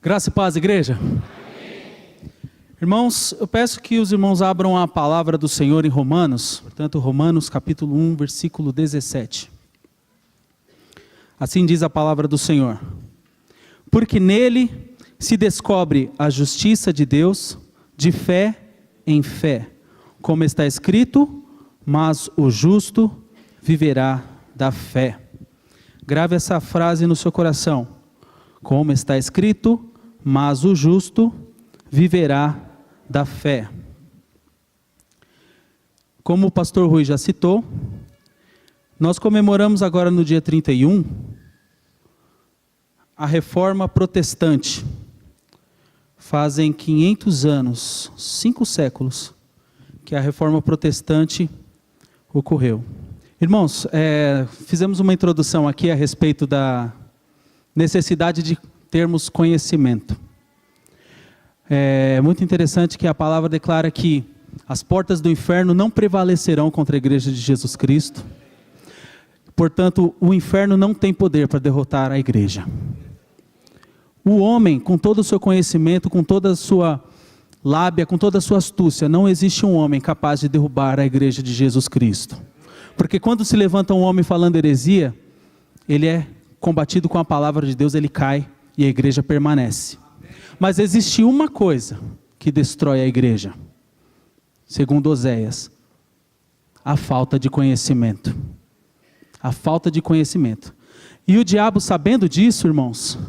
Graça e paz, igreja. Amém. Irmãos, eu peço que os irmãos abram a palavra do Senhor em Romanos, portanto, Romanos capítulo 1, versículo 17. Assim diz a palavra do Senhor: porque nele se descobre a justiça de Deus, de fé em fé, como está escrito, mas o justo viverá da fé. Grave essa frase no seu coração. Como está escrito, mas o justo viverá da fé. Como o pastor Rui já citou, nós comemoramos agora no dia 31 a Reforma Protestante. Fazem 500 anos, 5 séculos, que a Reforma Protestante ocorreu. Irmãos, fizemos uma introdução aqui a respeito da necessidade de termos conhecimento. É muito interessante que a palavra declara que as portas do inferno não prevalecerão contra a igreja de Jesus Cristo. Portanto, o inferno não tem poder para derrotar a igreja. O homem, com todo o seu conhecimento, com toda a sua lábia, com toda a sua astúcia, não existe um homem capaz de derrubar a igreja de Jesus Cristo. Porque quando se levanta um homem falando heresia, ele é combatido com a palavra de Deus, ele cai e a igreja permanece. Mas existe uma coisa que destrói a igreja, segundo Oséias: a falta de conhecimento. A falta de conhecimento. E o diabo, sabendo disso, irmãos,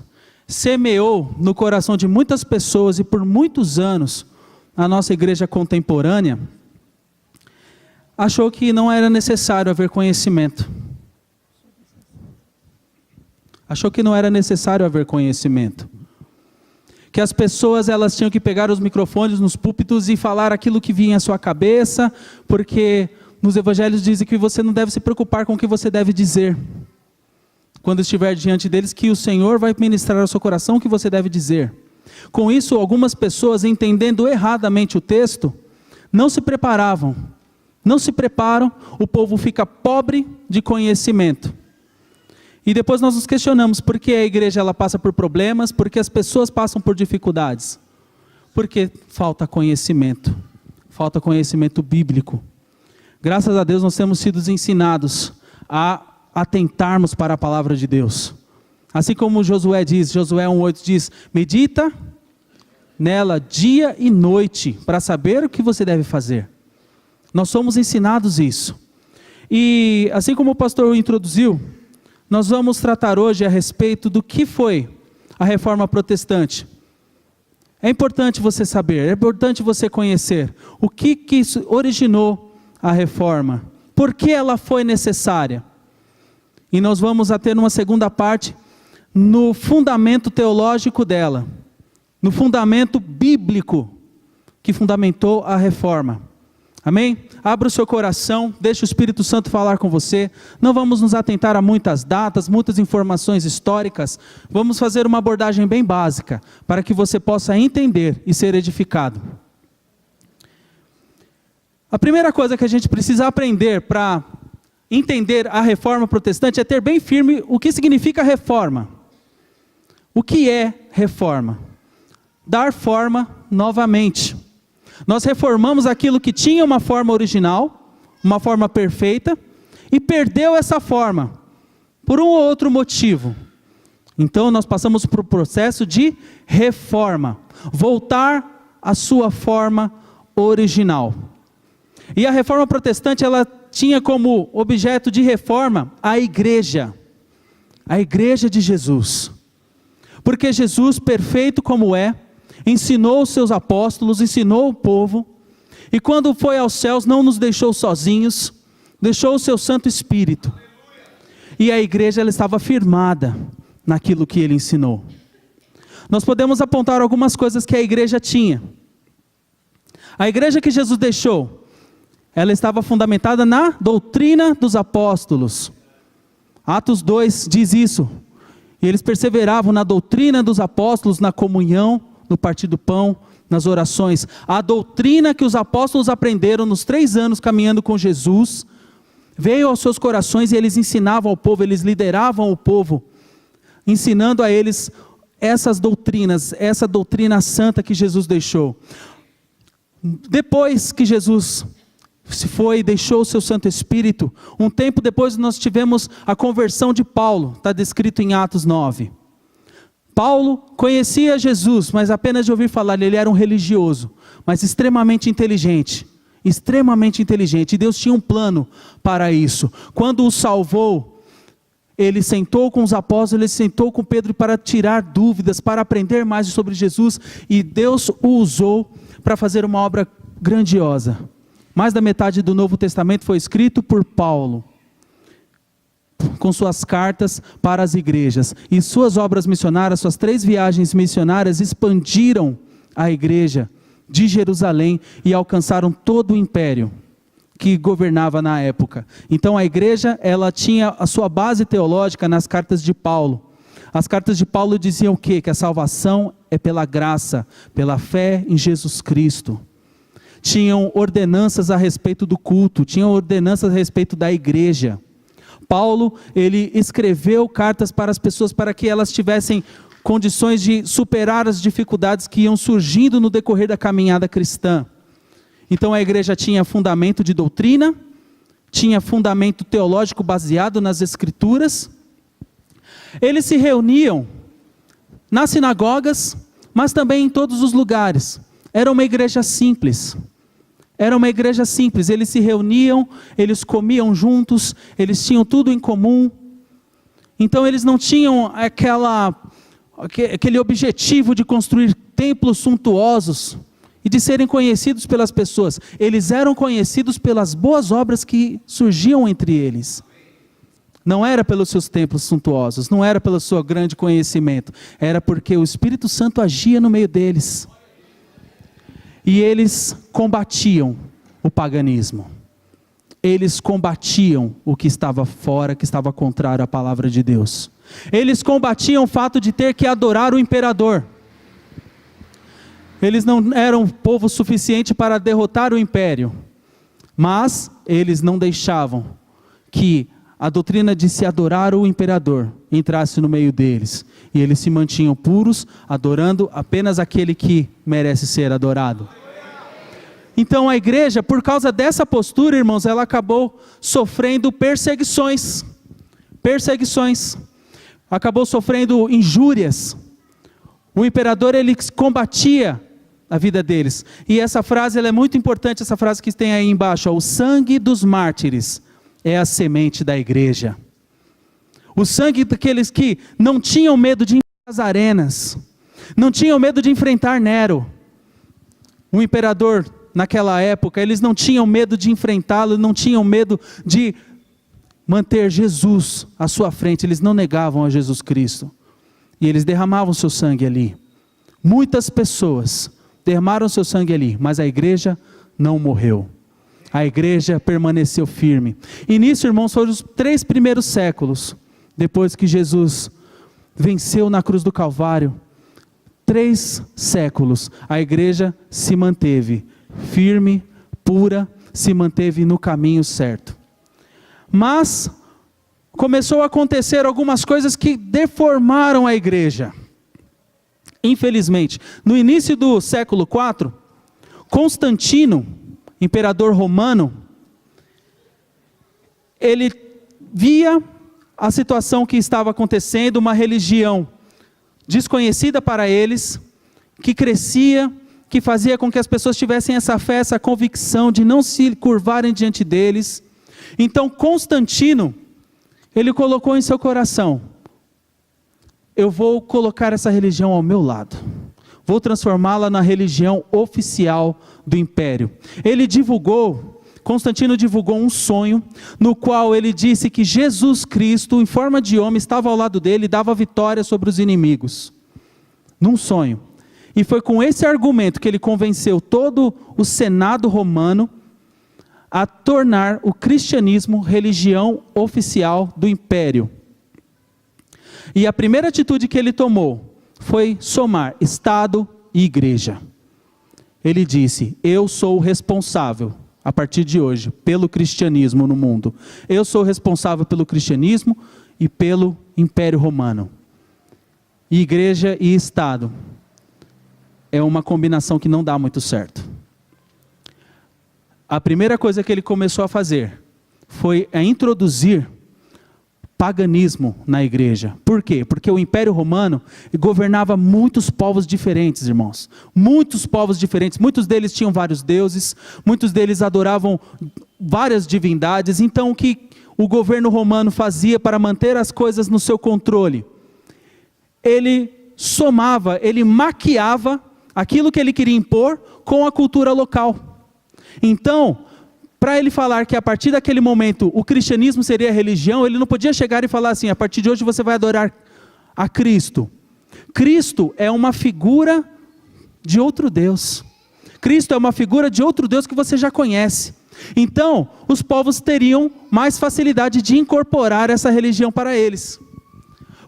semeou no coração de muitas pessoas, e por muitos anos, a nossa igreja contemporânea achou que não era necessário haver conhecimento. Achou que não era necessário haver conhecimento. Que as pessoas elas tinham que pegar os microfones nos púlpitos e falar aquilo que vinha à sua cabeça, porque nos evangelhos dizem que você não deve se preocupar com o que você deve dizer. Quando estiver diante deles, que o Senhor vai ministrar ao seu coração o que você deve dizer. Com isso, algumas pessoas, entendendo erradamente o texto, não se preparavam. Não se preparam, o povo fica pobre de conhecimento. E depois nós nos questionamos, por que a igreja ela passa por problemas, por que as pessoas passam por dificuldades? Porque falta conhecimento bíblico. Graças a Deus nós temos sido ensinados a atentarmos para a palavra de Deus. Assim como Josué diz, Josué 1,8 diz: medita nela dia e noite, para saber o que você deve fazer. Nós somos ensinados isso. E assim como o pastor introduziu, nós vamos tratar hoje a respeito do que foi a Reforma Protestante. É importante você saber, é importante você conhecer o que originou a Reforma, por que ela foi necessária. E nós vamos ter uma segunda parte no fundamento teológico dela, no fundamento bíblico que fundamentou a Reforma. Amém? Abra o seu coração, deixe o Espírito Santo falar com você. Não vamos nos atentar a muitas datas, muitas informações históricas. Vamos fazer uma abordagem bem básica, para que você possa entender e ser edificado. A primeira coisa que a gente precisa aprender para entender a Reforma Protestante é ter bem firme o que significa reforma. O que é reforma? Dar forma novamente. Nós reformamos aquilo que tinha uma forma original, uma forma perfeita, e perdeu essa forma, por um ou outro motivo. Então nós passamos por um processo de reforma, voltar à sua forma original. E a Reforma Protestante, ela tinha como objeto de reforma a igreja de Jesus. Porque Jesus, perfeito como é, ensinou os seus apóstolos, ensinou o povo, e quando foi aos céus não nos deixou sozinhos, deixou o seu Santo Espírito. E a igreja ela estava firmada naquilo que ele ensinou. Nós podemos apontar algumas coisas que a igreja tinha. A igreja que Jesus deixou, ela estava fundamentada na doutrina dos apóstolos. Atos 2 diz isso. E eles perseveravam na doutrina dos apóstolos, na comunhão, no partir do pão, nas orações. A doutrina que os apóstolos aprenderam nos 3 anos caminhando com Jesus, veio aos seus corações e eles ensinavam ao povo, eles lideravam o povo, ensinando a eles essas doutrinas, essa doutrina santa que Jesus deixou. Depois que Jesus se foi e deixou o seu Santo Espírito, um tempo depois nós tivemos a conversão de Paulo, está descrito em Atos 9. Paulo conhecia Jesus, mas apenas de ouvir falar, ele era um religioso, mas extremamente inteligente, e Deus tinha um plano para isso. Quando o salvou, ele sentou com os apóstolos, ele sentou com Pedro para tirar dúvidas, para aprender mais sobre Jesus, e Deus o usou para fazer uma obra grandiosa. Mais da metade do Novo Testamento foi escrito por Paulo, com suas cartas para as igrejas, e suas obras missionárias, suas 3 viagens missionárias expandiram a igreja de Jerusalém e alcançaram todo o império que governava na época. Então a igreja, ela tinha a sua base teológica nas cartas de Paulo. As cartas de Paulo diziam o quê? Que a salvação é pela graça, pela fé em Jesus Cristo. Tinham ordenanças a respeito do culto, tinham ordenanças a respeito da igreja. Paulo, ele escreveu cartas para as pessoas para que elas tivessem condições de superar as dificuldades que iam surgindo no decorrer da caminhada cristã. Então a igreja tinha fundamento de doutrina, tinha fundamento teológico baseado nas escrituras. Eles se reuniam nas sinagogas, mas também em todos os lugares. Era uma igreja simples. Eles se reuniam, eles comiam juntos, eles tinham tudo em comum. Então eles não tinham aquele objetivo de construir templos suntuosos e de serem conhecidos pelas pessoas. Eles eram conhecidos pelas boas obras que surgiam entre eles. Não era pelos seus templos suntuosos, não era pelo seu grande conhecimento, era porque o Espírito Santo agia no meio deles. E eles combatiam o paganismo. Eles combatiam o que estava fora, que estava contrário à palavra de Deus. Eles combatiam o fato de ter que adorar o imperador. Eles não eram povo suficiente para derrotar o império, mas eles não deixavam que a doutrina de se adorar o imperador entrasse no meio deles. E eles se mantinham puros, adorando apenas aquele que merece ser adorado. Então a igreja, por causa dessa postura, irmãos, ela acabou sofrendo perseguições. Acabou sofrendo injúrias. O imperador, ele combatia a vida deles. E essa frase, ela é muito importante, essa frase que tem aí embaixo, ó, o sangue dos mártires é a semente da igreja. O sangue daqueles que não tinham medo de ir às arenas, não tinham medo de enfrentar Nero. O imperador, naquela época, eles não tinham medo de enfrentá-lo, não tinham medo de manter Jesus à sua frente. Eles não negavam a Jesus Cristo. E eles derramavam seu sangue ali. Muitas pessoas derramaram seu sangue ali, mas a igreja não morreu. A igreja permaneceu firme. E nisso, irmãos, foram os 3 primeiros séculos, depois que Jesus venceu na cruz do Calvário. 3 séculos, a igreja se manteve firme, pura, se manteve no caminho certo. Mas começou a acontecer algumas coisas que deformaram a igreja. Infelizmente, no início do século IV, Constantino, imperador romano, ele via a situação que estava acontecendo, uma religião desconhecida para eles, que crescia, que fazia com que as pessoas tivessem essa fé, essa convicção de não se curvarem diante deles. Então Constantino, ele colocou em seu coração: eu vou colocar essa religião ao meu lado, vou transformá-la na religião oficial do império. Constantino divulgou um sonho, no qual ele disse que Jesus Cristo, em forma de homem, estava ao lado dele e dava vitória sobre os inimigos. Num sonho. E foi com esse argumento que ele convenceu todo o Senado romano a tornar o cristianismo religião oficial do império. E a primeira atitude que ele tomou foi somar Estado e igreja. Ele disse: eu sou o responsável, a partir de hoje, pelo cristianismo no mundo. Eu sou responsável pelo cristianismo e pelo Império Romano. igreja e Estado é uma combinação que não dá muito certo. A primeira coisa que ele começou a fazer foi a introduzir paganismo na igreja. Por quê? Porque o Império Romano governava muitos povos diferentes, irmãos. Muitos povos diferentes. Muitos deles tinham vários deuses. Muitos deles adoravam várias divindades. Então, o que o governo romano fazia para manter as coisas no seu controle? Ele somava, ele maquiava aquilo que ele queria impor com a cultura local. Então, para ele falar que a partir daquele momento o cristianismo seria a religião, ele não podia chegar e falar assim: a partir de hoje você vai adorar a Cristo. Cristo é uma figura de outro Deus. Cristo é uma figura de outro Deus que você já conhece. Então, os povos teriam mais facilidade de incorporar essa religião para eles.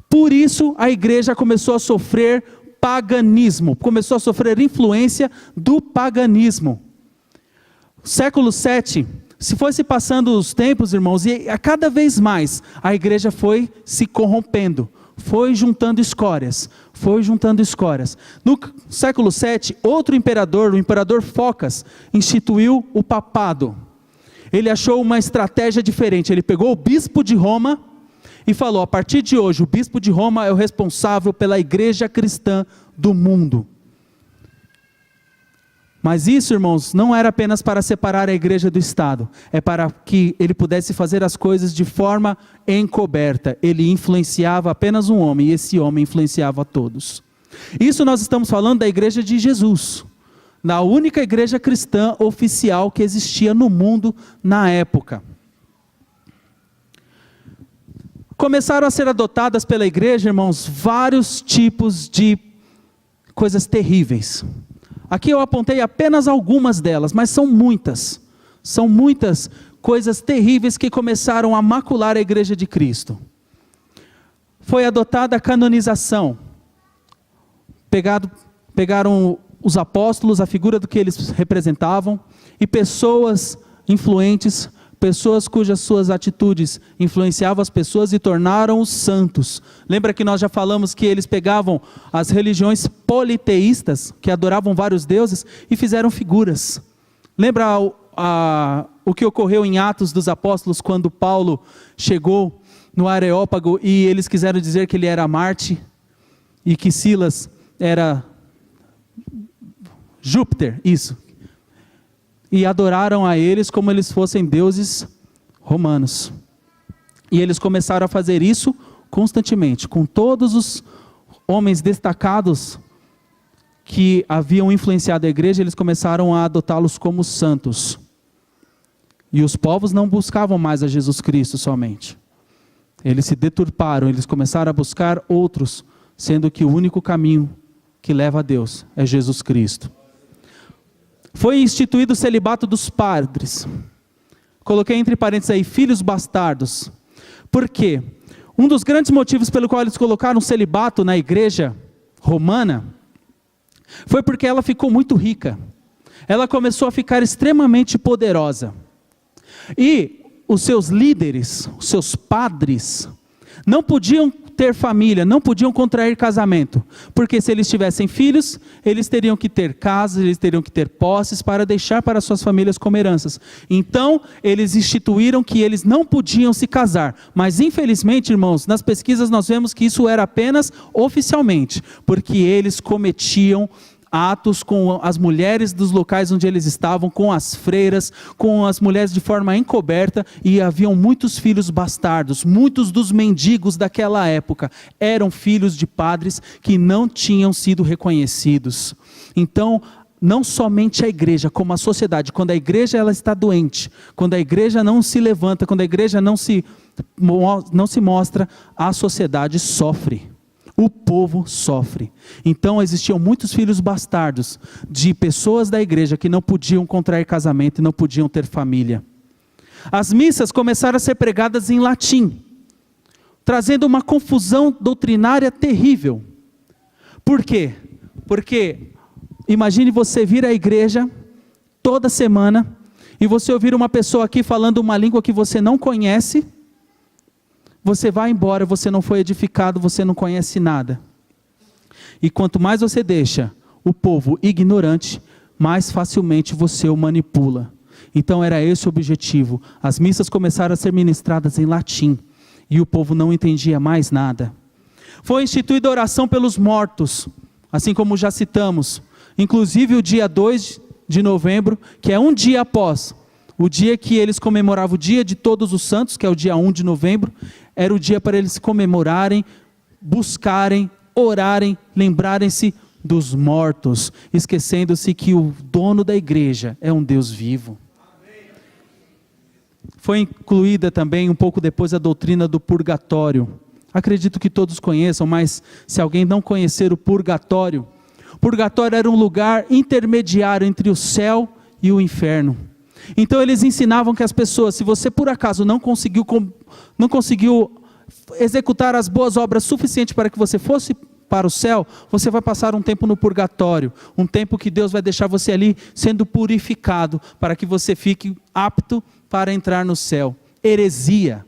Por isso, a igreja começou a sofrer paganismo, começou a sofrer influência do paganismo. Século 7, se fosse passando os tempos, irmãos, e a cada vez mais a igreja foi se corrompendo, foi juntando escórias. No século 7, outro imperador, o imperador Focas, instituiu o papado. Ele achou uma estratégia diferente. Ele pegou o bispo de Roma e falou: a partir de hoje o bispo de Roma é o responsável pela igreja cristã do mundo. Mas isso, irmãos, não era apenas para separar a igreja do Estado, é para que ele pudesse fazer as coisas de forma encoberta. Ele influenciava apenas um homem, e esse homem influenciava a todos. Isso nós estamos falando da igreja de Jesus, da única igreja cristã oficial que existia no mundo na época. Começaram a ser adotadas pela igreja, irmãos, vários tipos de coisas terríveis. Aqui eu apontei apenas algumas delas, mas são muitas coisas terríveis que começaram a macular a igreja de Cristo. Foi adotada a canonização. Pegaram os apóstolos, a figura do que eles representavam, e pessoas influentes, pessoas cujas suas atitudes influenciavam as pessoas e tornaram-os santos. Lembra que nós já falamos que eles pegavam as religiões politeístas, que adoravam vários deuses, e fizeram figuras. Lembra o que ocorreu em Atos dos Apóstolos, quando Paulo chegou no Areópago e eles quiseram dizer que ele era Marte, e que Silas era Júpiter, isso. E adoraram a eles como eles fossem deuses romanos. E eles começaram a fazer isso constantemente, com todos os homens destacados que haviam influenciado a igreja, eles começaram a adotá-los como santos. E os povos não buscavam mais a Jesus Cristo somente. Eles se deturparam, eles começaram a buscar outros, sendo que o único caminho que leva a Deus é Jesus Cristo. Foi instituído o celibato dos padres. Coloquei entre parênteses aí, filhos bastardos. Por quê? Um dos grandes motivos pelo qual eles colocaram o celibato na igreja romana foi porque ela ficou muito rica. Ela começou a ficar extremamente poderosa. E os seus líderes, os seus padres, não podiam ter família, não podiam contrair casamento, porque se eles tivessem filhos, eles teriam que ter casas, eles teriam que ter posses para deixar para suas famílias como heranças. Então, eles instituíram que eles não podiam se casar, mas infelizmente, irmãos, nas pesquisas nós vemos que isso era apenas oficialmente, porque eles cometiam atos com as mulheres dos locais onde eles estavam, com as freiras, com as mulheres de forma encoberta, e haviam muitos filhos bastardos. Muitos dos mendigos daquela época eram filhos de padres que não tinham sido reconhecidos. Então, não somente a igreja, como a sociedade, quando a igreja ela está doente, quando a igreja não se levanta, quando a igreja não se mostra, a sociedade sofre. O povo sofre. Então existiam muitos filhos bastardos de pessoas da igreja que não podiam contrair casamento e não podiam ter família. As missas começaram a ser pregadas em latim, trazendo uma confusão doutrinária terrível. Por quê? Porque imagine você vir à igreja toda semana e você ouvir uma pessoa aqui falando uma língua que você não conhece. Você vai embora, você não foi edificado, você não conhece nada. E quanto mais você deixa o povo ignorante, mais facilmente você o manipula. Então era esse o objetivo. As missas começaram a ser ministradas em latim, e o povo não entendia mais nada. Foi instituída a oração pelos mortos, assim como já citamos. Inclusive o dia 2 de novembro, que é um dia após o dia que eles comemoravam o dia de todos os santos, que é o dia 1 de novembro, era o dia para eles comemorarem, buscarem, orarem, lembrarem-se dos mortos, esquecendo-se que o dono da igreja é um Deus vivo. Foi incluída também um pouco depois a doutrina do purgatório. Acredito que todos conheçam, mas se alguém não conhecer o purgatório era um lugar intermediário entre o céu e o inferno. Então eles ensinavam que as pessoas, se você por acaso não conseguiu executar as boas obras suficientes para que você fosse para o céu, você vai passar um tempo no purgatório, um tempo que Deus vai deixar você ali sendo purificado, para que você fique apto para entrar no céu. Heresia.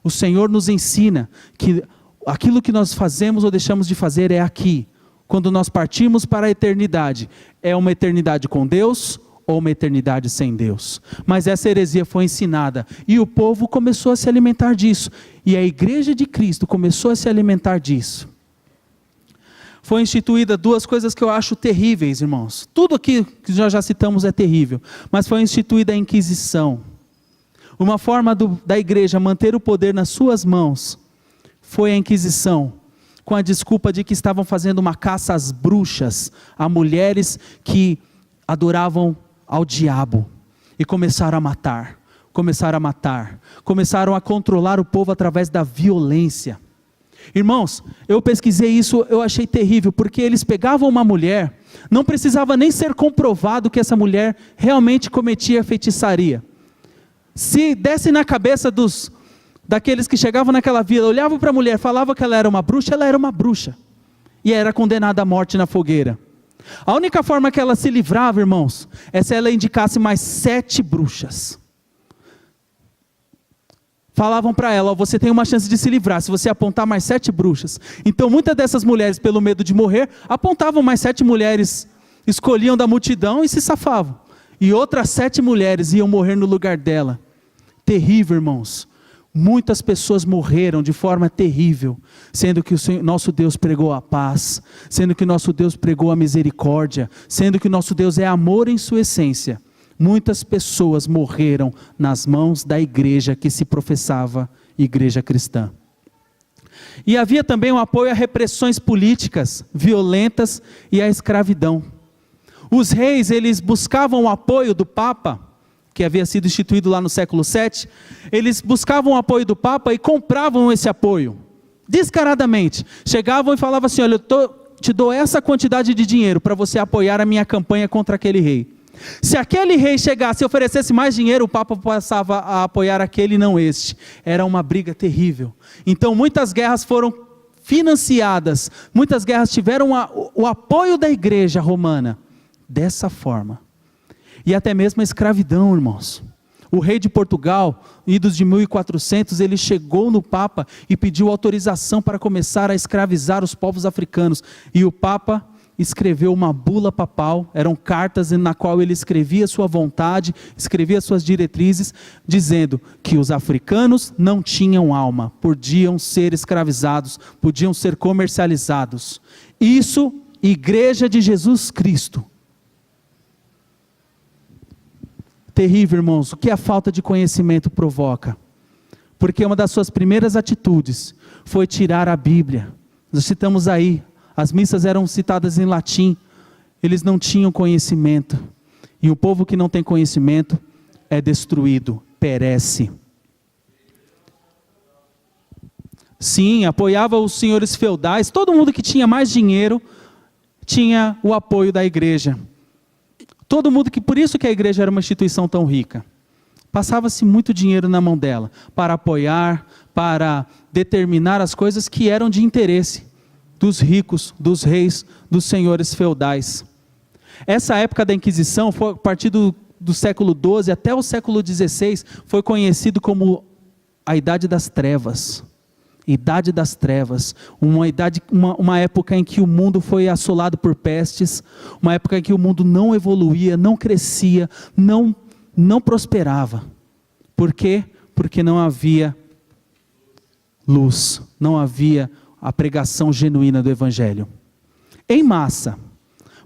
O Senhor nos ensina que aquilo que nós fazemos ou deixamos de fazer é aqui. Quando nós partimos para a eternidade, é uma eternidade com Deus ou uma eternidade sem Deus. Mas essa heresia foi ensinada e o povo começou a se alimentar disso. E a igreja de Cristo começou a se alimentar disso. Foi instituída duas coisas que eu acho terríveis, irmãos. Tudo aqui que nós já citamos é terrível. Mas foi instituída a Inquisição. Uma forma da igreja manter o poder nas suas mãos foi a Inquisição, com a desculpa de que estavam fazendo uma caça às bruxas, a mulheres que adoravam ao diabo, e começaram a matar, começaram a controlar o povo através da violência. Irmãos, eu pesquisei isso, eu achei terrível, porque eles pegavam uma mulher, não precisava nem ser comprovado que essa mulher realmente cometia feitiçaria. Se desse na cabeça daqueles que chegavam naquela vila, olhavam para a mulher, falavam que ela era uma bruxa, e era condenada à morte na fogueira. A única forma que ela se livrava, irmãos, é se ela indicasse mais 7 bruxas. Falavam para ela, você tem uma chance de se livrar, se você apontar mais 7 bruxas. Então muitas dessas mulheres, pelo medo de morrer, apontavam mais 7 mulheres, escolhiam da multidão e se safavam. E outras 7 mulheres iam morrer no lugar dela. Terrível, irmãos. Muitas pessoas morreram de forma terrível, sendo que nosso Deus pregou a paz, sendo que nosso Deus pregou a misericórdia, sendo que nosso Deus é amor em sua essência. Muitas pessoas morreram nas mãos da igreja que se professava igreja cristã. E havia também um apoio a repressões políticas violentas e à escravidão. Os reis, eles buscavam o apoio do Papa, que havia sido instituído lá no século VII, eles buscavam o apoio do Papa e compravam esse apoio, descaradamente. Chegavam e falavam assim, olha, eu te dou essa quantidade de dinheiro para você apoiar a minha campanha contra aquele rei. Se aquele rei chegasse e oferecesse mais dinheiro, o Papa passava a apoiar aquele e não este. Era uma briga terrível. Então muitas guerras foram financiadas, muitas guerras tiveram o apoio da igreja romana, dessa forma. E até mesmo a escravidão, irmãos. O rei de Portugal, idos de 1400, ele chegou no Papa e pediu autorização para começar a escravizar os povos africanos. E o Papa escreveu uma bula papal, eram cartas na qual ele escrevia sua vontade, escrevia suas diretrizes, dizendo que os africanos não tinham alma, podiam ser escravizados, podiam ser comercializados. Isso, Igreja de Jesus Cristo. Terrível, irmãos, o que a falta de conhecimento provoca? Porque uma das suas primeiras atitudes foi tirar a Bíblia. Nós citamos aí, as missas eram citadas em latim, eles não tinham conhecimento. E o povo que não tem conhecimento é destruído, perece. Sim, apoiava os senhores feudais, todo mundo que tinha mais dinheiro tinha o apoio da igreja. Todo mundo por isso que a igreja era uma instituição tão rica. Passava-se muito dinheiro na mão dela, para apoiar, para determinar as coisas que eram de interesse dos ricos, dos reis, dos senhores feudais. Essa época da Inquisição, foi a partir do século XII até o século XVI, foi conhecido como a Idade das Trevas. idade das trevas, uma época em que o mundo foi assolado por pestes, uma época em que o mundo não evoluía, não crescia, não prosperava. Por quê? Porque não havia luz, não havia a pregação genuína do Evangelho. Em massa,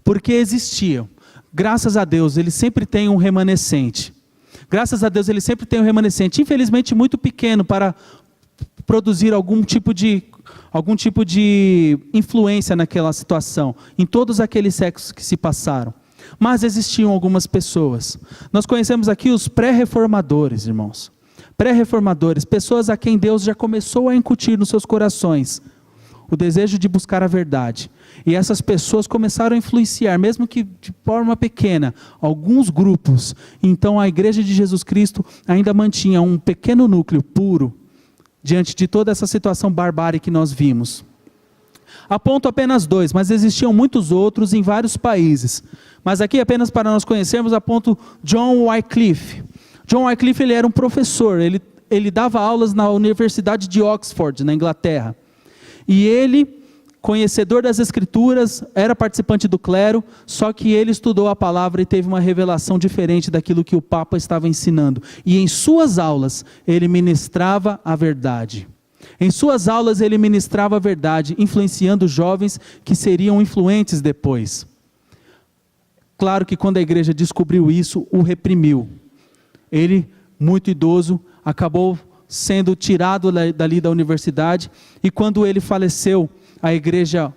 porque existiam, graças a Deus, ele sempre tem um remanescente. Graças a Deus ele sempre tem um remanescente, infelizmente muito pequeno para produzir algum tipo de influência naquela situação, em todos aqueles séculos que se passaram. Mas existiam algumas pessoas. Nós conhecemos aqui os pré-reformadores, irmãos. Pré-reformadores, pessoas a quem Deus já começou a incutir nos seus corações o desejo de buscar a verdade. E essas pessoas começaram a influenciar, mesmo que de forma pequena, alguns grupos. Então a Igreja de Jesus Cristo ainda mantinha um pequeno núcleo puro, diante de toda essa situação barbárica que nós vimos. Aponto apenas 2, mas existiam muitos outros em vários países. Mas aqui apenas para nós conhecermos, aponto John Wycliffe. John Wycliffe, ele era um professor, ele dava aulas na Universidade de Oxford, na Inglaterra. E ele, conhecedor das Escrituras, era participante do clero, só que ele estudou a palavra e teve uma revelação diferente daquilo que o Papa estava ensinando. E em suas aulas, ele ministrava a verdade. Em suas aulas, ele ministrava a verdade, influenciando jovens que seriam influentes depois. Claro que quando a igreja descobriu isso, o reprimiu. Ele, muito idoso, acabou sendo tirado dali da universidade, e quando ele faleceu, a igreja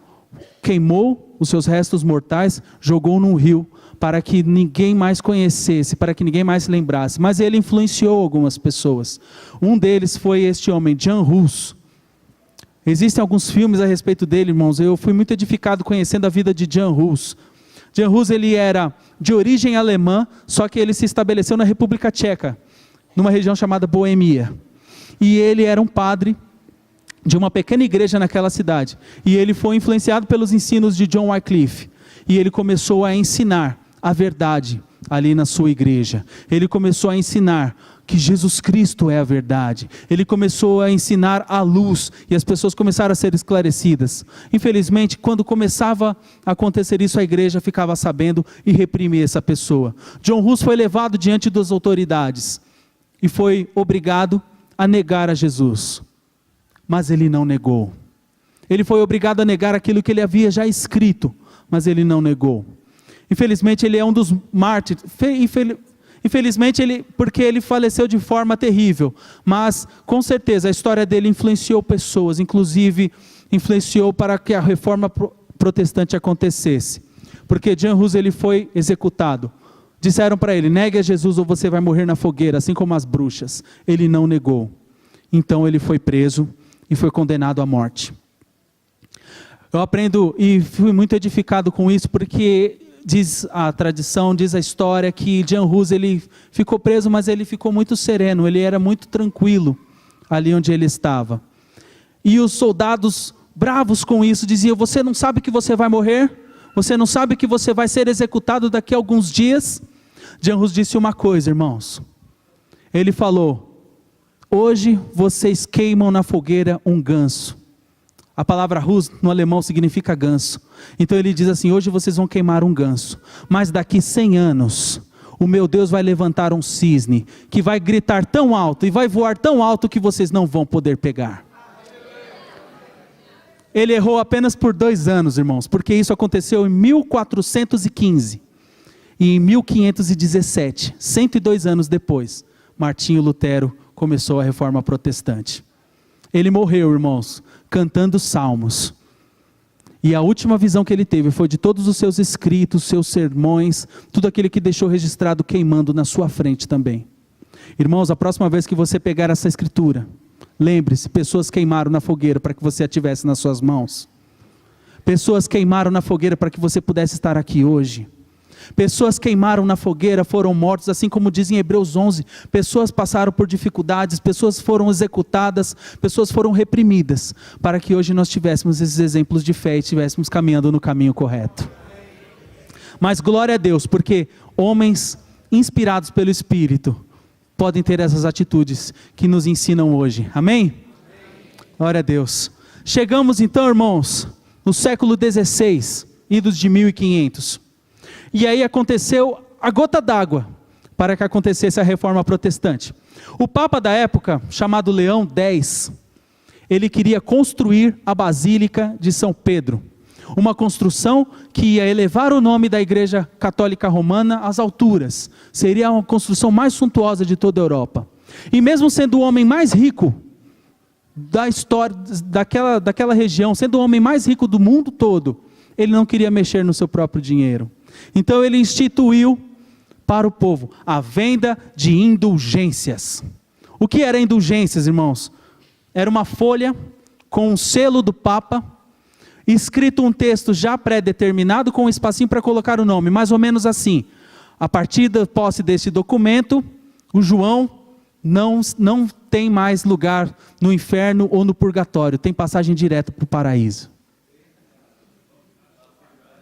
queimou os seus restos mortais, jogou num rio, para que ninguém mais conhecesse, para que ninguém mais se lembrasse. Mas ele influenciou algumas pessoas. Um deles foi este homem, Jan Hus. Existem alguns filmes a respeito dele, irmãos. Eu fui muito edificado conhecendo a vida de Jan Hus. Jan Hus, ele era de origem alemã, só que ele se estabeleceu na República Tcheca, numa região chamada Boêmia. E ele era um padre de uma pequena igreja naquela cidade. E ele foi influenciado pelos ensinos de John Wycliffe. E ele começou a ensinar a verdade ali na sua igreja. Ele começou a ensinar que Jesus Cristo é a verdade. Ele começou a ensinar a luz. E as pessoas começaram a ser esclarecidas. Infelizmente, quando começava a acontecer isso, a igreja ficava sabendo e reprimia essa pessoa. John Hus foi levado diante das autoridades. E foi obrigado a negar a Jesus, mas ele não negou. Ele foi obrigado a negar aquilo que ele havia já escrito, mas ele não negou. Infelizmente ele é um dos mártires, infelizmente porque ele faleceu de forma terrível, mas com certeza a história dele influenciou pessoas, inclusive influenciou para que a reforma protestante acontecesse, porque Jan Hus, ele foi executado. Disseram para ele, negue a Jesus ou você vai morrer na fogueira, assim como as bruxas. Ele não negou. Então ele foi preso e foi condenado à morte. Eu aprendo e fui muito edificado com isso, porque diz a tradição, diz a história, que Jan Hus, ele ficou preso, mas ele ficou muito sereno, ele era muito tranquilo ali onde ele estava. E os soldados, bravos com isso, diziam, você não sabe que você vai morrer? Você não sabe que você vai ser executado daqui a alguns dias? Jan Hus disse uma coisa, irmãos. Ele falou, hoje vocês queimam na fogueira um ganso. A palavra Hus no alemão significa ganso. Então ele diz assim, hoje vocês vão queimar um ganso. Mas daqui 100 anos, o meu Deus vai levantar um cisne, que vai gritar tão alto e vai voar tão alto que vocês não vão poder pegar. Ele errou apenas por 2 anos, irmãos, porque isso aconteceu em 1415. E em 1517, 102 anos depois, Martinho Lutero começou a reforma protestante. Ele morreu, irmãos, cantando salmos. E a última visão que ele teve foi de todos os seus escritos, seus sermões, tudo aquilo que deixou registrado queimando na sua frente também. Irmãos, a próxima vez que você pegar essa escritura, lembre-se, pessoas queimaram na fogueira para que você a tivesse nas suas mãos. Pessoas queimaram na fogueira para que você pudesse estar aqui hoje. Pessoas queimaram na fogueira, foram mortos, assim como diz em Hebreus 11. Pessoas passaram por dificuldades, pessoas foram executadas, pessoas foram reprimidas, para que hoje nós tivéssemos esses exemplos de fé e estivéssemos caminhando no caminho correto. Mas glória a Deus, porque homens inspirados pelo Espírito podem ter essas atitudes que nos ensinam hoje. Amém? Glória a Deus. Chegamos então, irmãos, no século XVI, idos de 1500. E aí aconteceu a gota d'água para que acontecesse a reforma protestante. O Papa da época, chamado Leão X, ele queria construir a Basílica de São Pedro. Uma construção que ia elevar o nome da Igreja Católica Romana às alturas. Seria uma construção mais suntuosa de toda a Europa. E mesmo sendo o homem mais rico da história, daquela região, sendo o homem mais rico do mundo todo, ele não queria mexer no seu próprio dinheiro. Então ele instituiu para o povo a venda de indulgências. O que era indulgências, irmãos? Era uma folha com um selo do Papa, escrito um texto já pré-determinado com um espacinho para colocar o nome, mais ou menos assim: a partir da posse deste documento, o João não tem mais lugar no inferno ou no purgatório, tem passagem direta para o paraíso.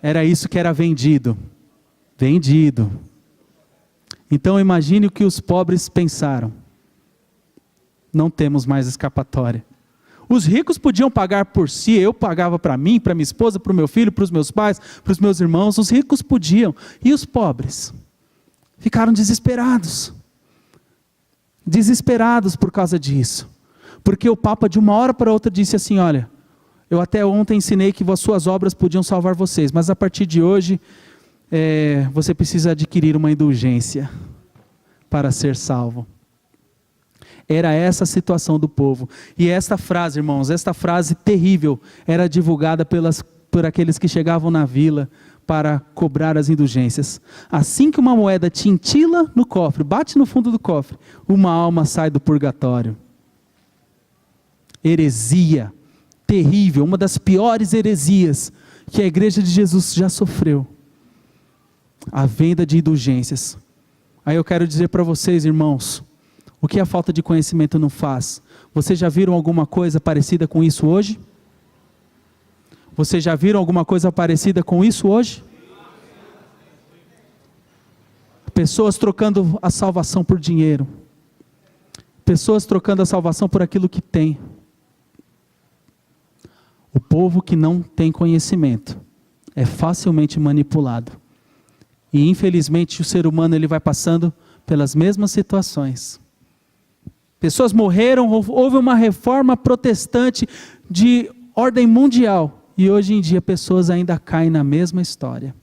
Era isso que era vendido. Então imagine o que os pobres pensaram: não temos mais escapatória. Os ricos podiam pagar por si, eu pagava para mim, para minha esposa, para o meu filho, para os meus pais, para os meus irmãos. Os ricos podiam, e os pobres ficaram desesperados por causa disso, porque o Papa de uma hora para outra disse assim: olha, eu até ontem ensinei que as suas obras podiam salvar vocês, mas a partir de hoje, você precisa adquirir uma indulgência para ser salvo. Era essa a situação do povo. E esta frase, irmãos, esta frase terrível, era divulgada por aqueles que chegavam na vila para cobrar as indulgências. Assim que uma moeda tintila no cofre, bate no fundo do cofre, uma alma sai do purgatório. Heresia terrível, uma das piores heresias que a igreja de Jesus já sofreu. A venda de indulgências. Aí eu quero dizer para vocês, irmãos, o que a falta de conhecimento não faz? Vocês já viram alguma coisa parecida com isso hoje? Vocês já viram alguma coisa parecida com isso hoje? Pessoas trocando a salvação por dinheiro. Pessoas trocando a salvação por aquilo que tem. O povo que não tem conhecimento é facilmente manipulado. E infelizmente o ser humano ele vai passando pelas mesmas situações. Pessoas morreram, houve uma reforma protestante de ordem mundial. E hoje em dia pessoas ainda caem na mesma história.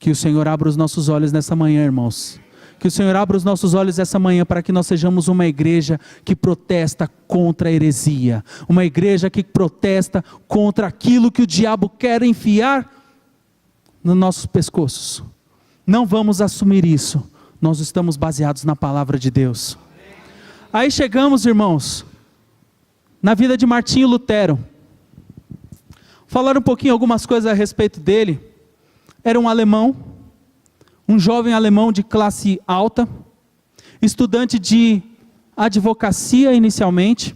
Que o Senhor abra os nossos olhos nessa manhã, irmãos. Que o Senhor abra os nossos olhos essa manhã para que nós sejamos uma igreja que protesta contra a heresia. Uma igreja que protesta contra aquilo que o diabo quer enfiar nos nossos pescoços. Não vamos assumir isso. Nós estamos baseados na palavra de Deus. Aí chegamos, irmãos, na vida de Martinho Lutero. Falar um pouquinho algumas coisas a respeito dele. Era um alemão, um jovem alemão de classe alta, estudante de advocacia inicialmente.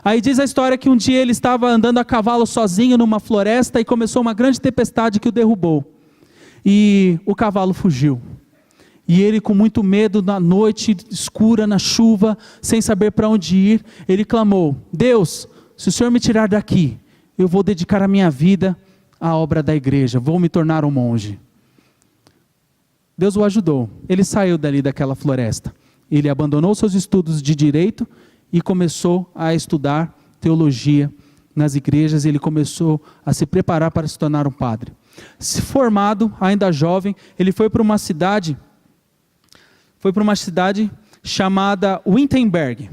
Aí diz a história que um dia ele estava andando a cavalo sozinho numa floresta e começou uma grande tempestade que o derrubou. E o cavalo fugiu. E ele, com muito medo, na noite escura, na chuva, sem saber para onde ir, ele clamou: Deus, se o Senhor me tirar daqui, eu vou dedicar a minha vida à obra da igreja, vou me tornar um monge. Deus o ajudou. Ele saiu dali daquela floresta. Ele abandonou seus estudos de direito e começou a estudar teologia nas igrejas. Ele começou a se preparar para se tornar um padre. Se formado, ainda jovem, ele foi para uma cidade chamada Wittenberg.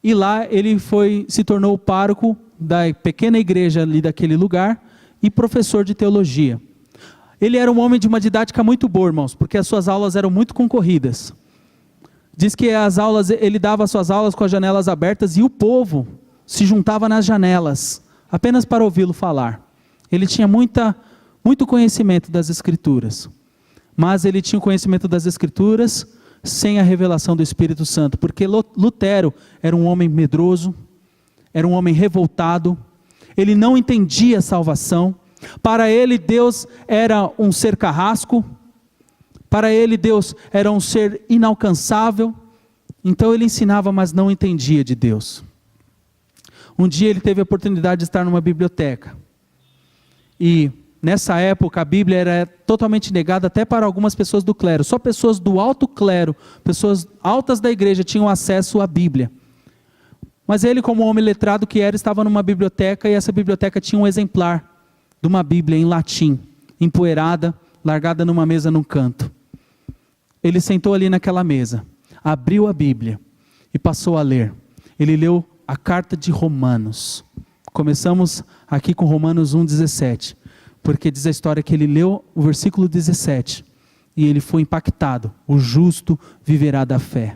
E lá ele se tornou o pároco da pequena igreja ali daquele lugar e professor de teologia. Ele era um homem de uma didática muito boa, irmãos, porque as suas aulas eram muito concorridas. Diz que ele dava as suas aulas com as janelas abertas e o povo se juntava nas janelas, apenas para ouvi-lo falar. Ele tinha muito conhecimento das Escrituras, mas ele tinha o conhecimento das Escrituras sem a revelação do Espírito Santo, porque Lutero era um homem medroso, era um homem revoltado, ele não entendia a salvação. Para ele Deus era um ser carrasco, para ele Deus era um ser inalcançável. Então ele ensinava, mas não entendia de Deus. Um dia ele teve a oportunidade de estar numa biblioteca. E nessa época a Bíblia era totalmente negada até para algumas pessoas do clero. Só pessoas do alto clero, pessoas altas da igreja tinham acesso à Bíblia. Mas ele, como homem letrado que era, estava numa biblioteca e essa biblioteca tinha um exemplar de uma Bíblia em latim, empoeirada, largada numa mesa num canto. Ele sentou ali naquela mesa, abriu a Bíblia e passou a ler. Ele leu a carta de Romanos. Começamos aqui com Romanos 1,17, porque diz a história que ele leu o versículo 17 e ele foi impactado. O justo viverá da fé.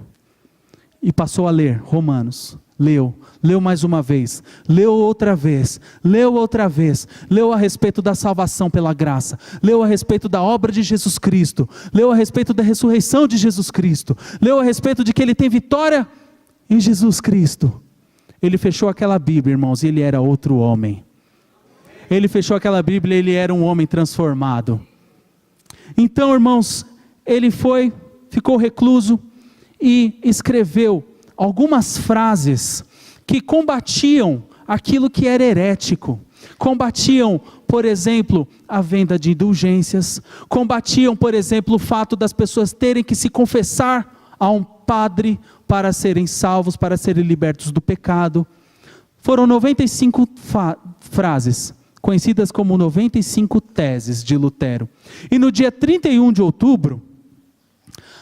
E passou a ler Romanos. Leu mais uma vez, leu outra vez, leu a respeito da salvação pela graça, leu a respeito da obra de Jesus Cristo, leu a respeito da ressurreição de Jesus Cristo, leu a respeito de que ele tem vitória em Jesus Cristo. Ele fechou aquela Bíblia, irmãos, e ele era outro homem. Ele fechou aquela Bíblia e ele era um homem transformado. Então, irmãos, ele ficou recluso e escreveu algumas frases que combatiam aquilo que era herético, combatiam, por exemplo, a venda de indulgências, combatiam, por exemplo, o fato das pessoas terem que se confessar a um padre para serem salvos, para serem libertos do pecado. Foram 95 frases, conhecidas como 95 teses de Lutero. E no dia 31 de outubro,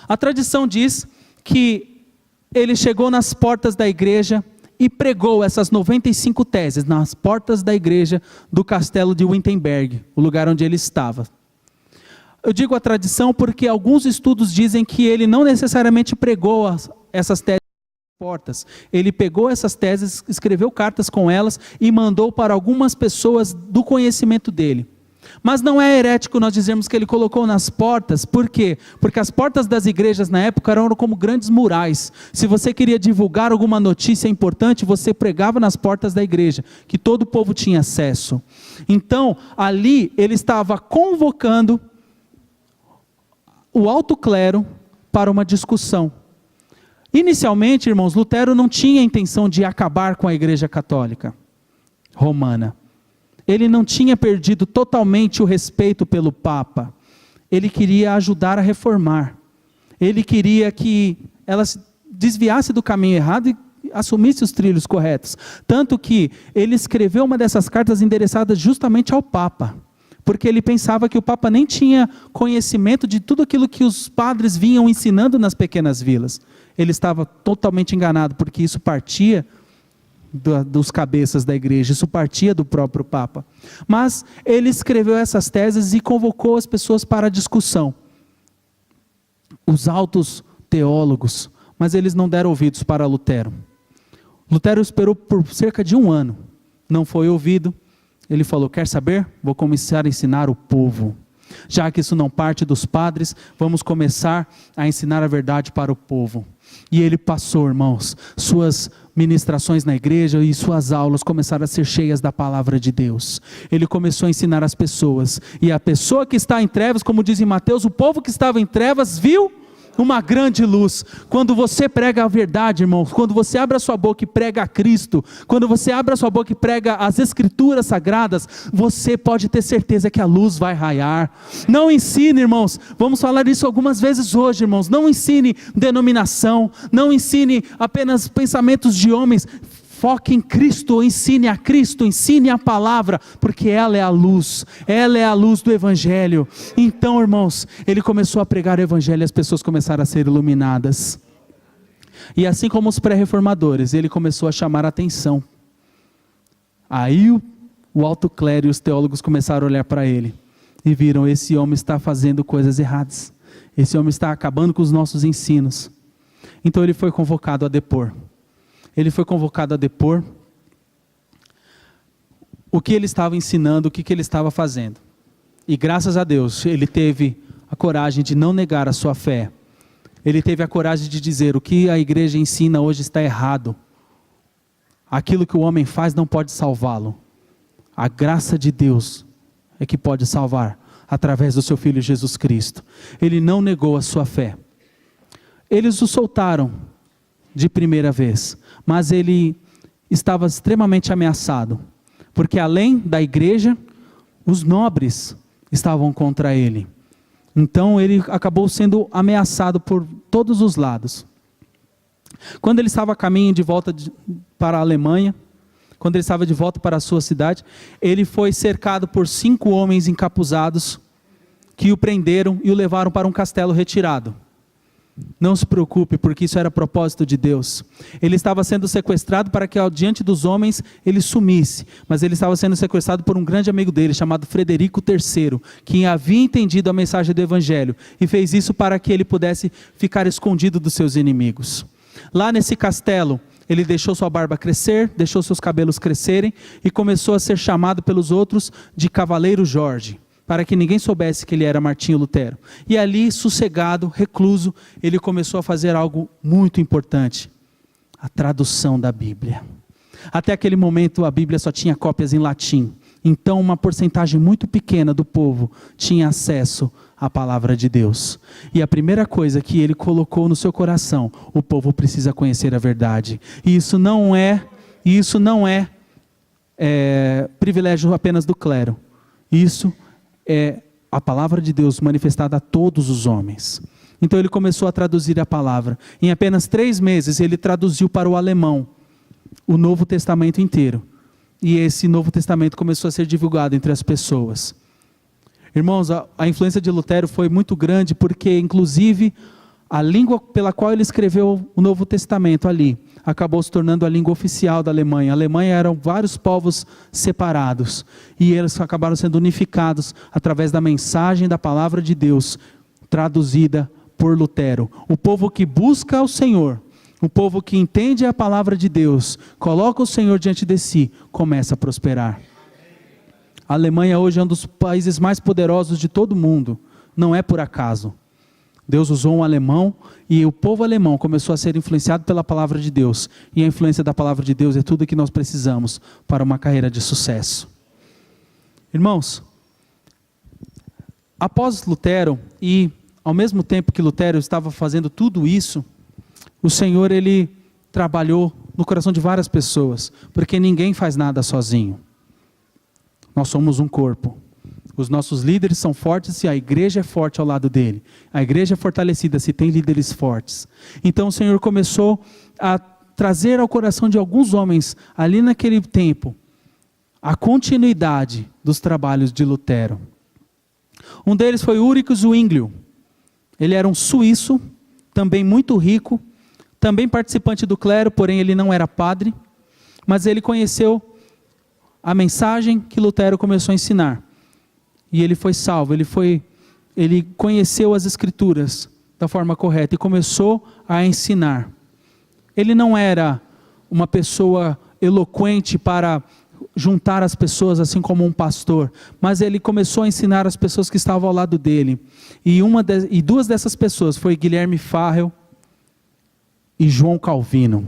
a tradição diz que ele chegou nas portas da igreja e pregou essas 95 teses nas portas da igreja do castelo de Wittenberg, o lugar onde ele estava. Eu digo a tradição porque alguns estudos dizem que ele não necessariamente pregou essas teses nas portas. Ele pegou essas teses, escreveu cartas com elas e mandou para algumas pessoas do conhecimento dele. Mas não é herético nós dizermos que ele colocou nas portas. Por quê? Porque as portas das igrejas na época eram como grandes murais. Se você queria divulgar alguma notícia importante, você pregava nas portas da igreja, que todo o povo tinha acesso. Então, ali ele estava convocando o alto clero para uma discussão. Inicialmente, irmãos, Lutero não tinha a intenção de acabar com a igreja católica romana. Ele não tinha perdido totalmente o respeito pelo Papa. Ele queria ajudar a reformar. Ele queria que ela se desviasse do caminho errado e assumisse os trilhos corretos. Tanto que ele escreveu uma dessas cartas endereçadas justamente ao Papa. Porque ele pensava que o Papa nem tinha conhecimento de tudo aquilo que os padres vinham ensinando nas pequenas vilas. Ele estava totalmente enganado, porque isso partia dos cabeças da igreja, isso partia do próprio Papa. Mas ele escreveu essas teses e convocou as pessoas para a discussão. Os altos teólogos, mas eles não deram ouvidos para Lutero. Lutero esperou por cerca de 1 ano, não foi ouvido. Ele falou: quer saber? Vou começar a ensinar o povo. Já que isso não parte dos padres, vamos começar a ensinar a verdade para o povo. E ele passou, irmãos, suas ministrações na igreja e suas aulas começaram a ser cheias da palavra de Deus. Ele começou a ensinar as pessoas. E a pessoa que está em trevas, como diz em Mateus, o povo que estava em trevas viu uma grande luz. Quando você prega a verdade, irmãos, quando você abre a sua boca e prega a Cristo, quando você abre a sua boca e prega as Escrituras Sagradas, você pode ter certeza que a luz vai raiar. Não ensine, irmãos, vamos falar isso algumas vezes hoje, irmãos, não ensine denominação, não ensine apenas pensamentos de homens. Foque em Cristo, ensine a Cristo, ensine a palavra, porque ela é a luz do Evangelho. Então, irmãos, ele começou a pregar o Evangelho e as pessoas começaram a ser iluminadas. E assim como os pré-reformadores, ele começou a chamar a atenção. Aí o alto clero e os teólogos começaram a olhar para ele e viram: esse homem está fazendo coisas erradas, esse homem está acabando com os nossos ensinos. Então ele foi convocado a depor. Ele foi convocado a depor o que ele estava ensinando, o que ele estava fazendo. E graças a Deus, ele teve a coragem de não negar a sua fé. Ele teve a coragem de dizer: o que a igreja ensina hoje está errado. Aquilo que o homem faz não pode salvá-lo. A graça de Deus é que pode salvar, através do seu Filho Jesus Cristo. Ele não negou a sua fé. Eles o soltaram de primeira vez, mas ele estava extremamente ameaçado, porque além da igreja, os nobres estavam contra ele. Então ele acabou sendo ameaçado por todos os lados. Quando ele estava a caminho de volta para a Alemanha, quando ele estava de volta para a sua cidade, ele foi cercado por 5 homens encapuzados, que o prenderam e o levaram para um castelo retirado. Não se preocupe, porque isso era propósito de Deus. Ele estava sendo sequestrado para que diante dos homens ele sumisse, mas ele estava sendo sequestrado por um grande amigo dele, chamado Frederico III, que havia entendido a mensagem do Evangelho, e fez isso para que ele pudesse ficar escondido dos seus inimigos. Lá nesse castelo, ele deixou sua barba crescer, deixou seus cabelos crescerem, e começou a ser chamado pelos outros de Cavaleiro Jorge, para que ninguém soubesse que ele era Martinho Lutero. E ali, sossegado, recluso, ele começou a fazer algo muito importante: a tradução da Bíblia. Até aquele momento a Bíblia só tinha cópias em latim, então uma porcentagem muito pequena do povo tinha acesso à palavra de Deus. E a primeira coisa que ele colocou no seu coração: o povo precisa conhecer a verdade. E isso não é privilégio apenas do clero. Isso é a palavra de Deus manifestada a todos os homens. Então ele começou a traduzir a palavra. Em apenas 3 meses ele traduziu para o alemão o Novo Testamento inteiro. E esse Novo Testamento começou a ser divulgado entre as pessoas. Irmãos, a influência de Lutero foi muito grande, porque inclusive a língua pela qual ele escreveu o Novo Testamento ali, acabou se tornando a língua oficial da Alemanha. A Alemanha eram vários povos separados, e eles acabaram sendo unificados através da mensagem da palavra de Deus, traduzida por Lutero. O povo que busca o Senhor, o povo que entende a palavra de Deus, coloca o Senhor diante de si, começa a prosperar. A Alemanha hoje é um dos países mais poderosos de todo o mundo, não é por acaso. Deus usou um alemão, e o povo alemão começou a ser influenciado pela palavra de Deus. E a influência da palavra de Deus é tudo o que nós precisamos para uma carreira de sucesso. Irmãos, após Lutero, e ao mesmo tempo que Lutero estava fazendo tudo isso, o Senhor, ele trabalhou no coração de várias pessoas, porque ninguém faz nada sozinho. Nós somos um corpo. Os nossos líderes são fortes e a igreja é forte ao lado dele. A igreja é fortalecida se tem líderes fortes. Então o Senhor começou a trazer ao coração de alguns homens, ali naquele tempo, a continuidade dos trabalhos de Lutero. Um deles foi Ulrich Zwinglio. Ele era um suíço, também muito rico, também participante do clero, porém ele não era padre, mas ele conheceu a mensagem que Lutero começou a ensinar. E ele foi salvo, ele conheceu as escrituras da forma correta e começou a ensinar. Ele não era uma pessoa eloquente para juntar as pessoas assim como um pastor, mas ele começou a ensinar as pessoas que estavam ao lado dele. E 2 dessas pessoas foi Guilherme Farel e João Calvino,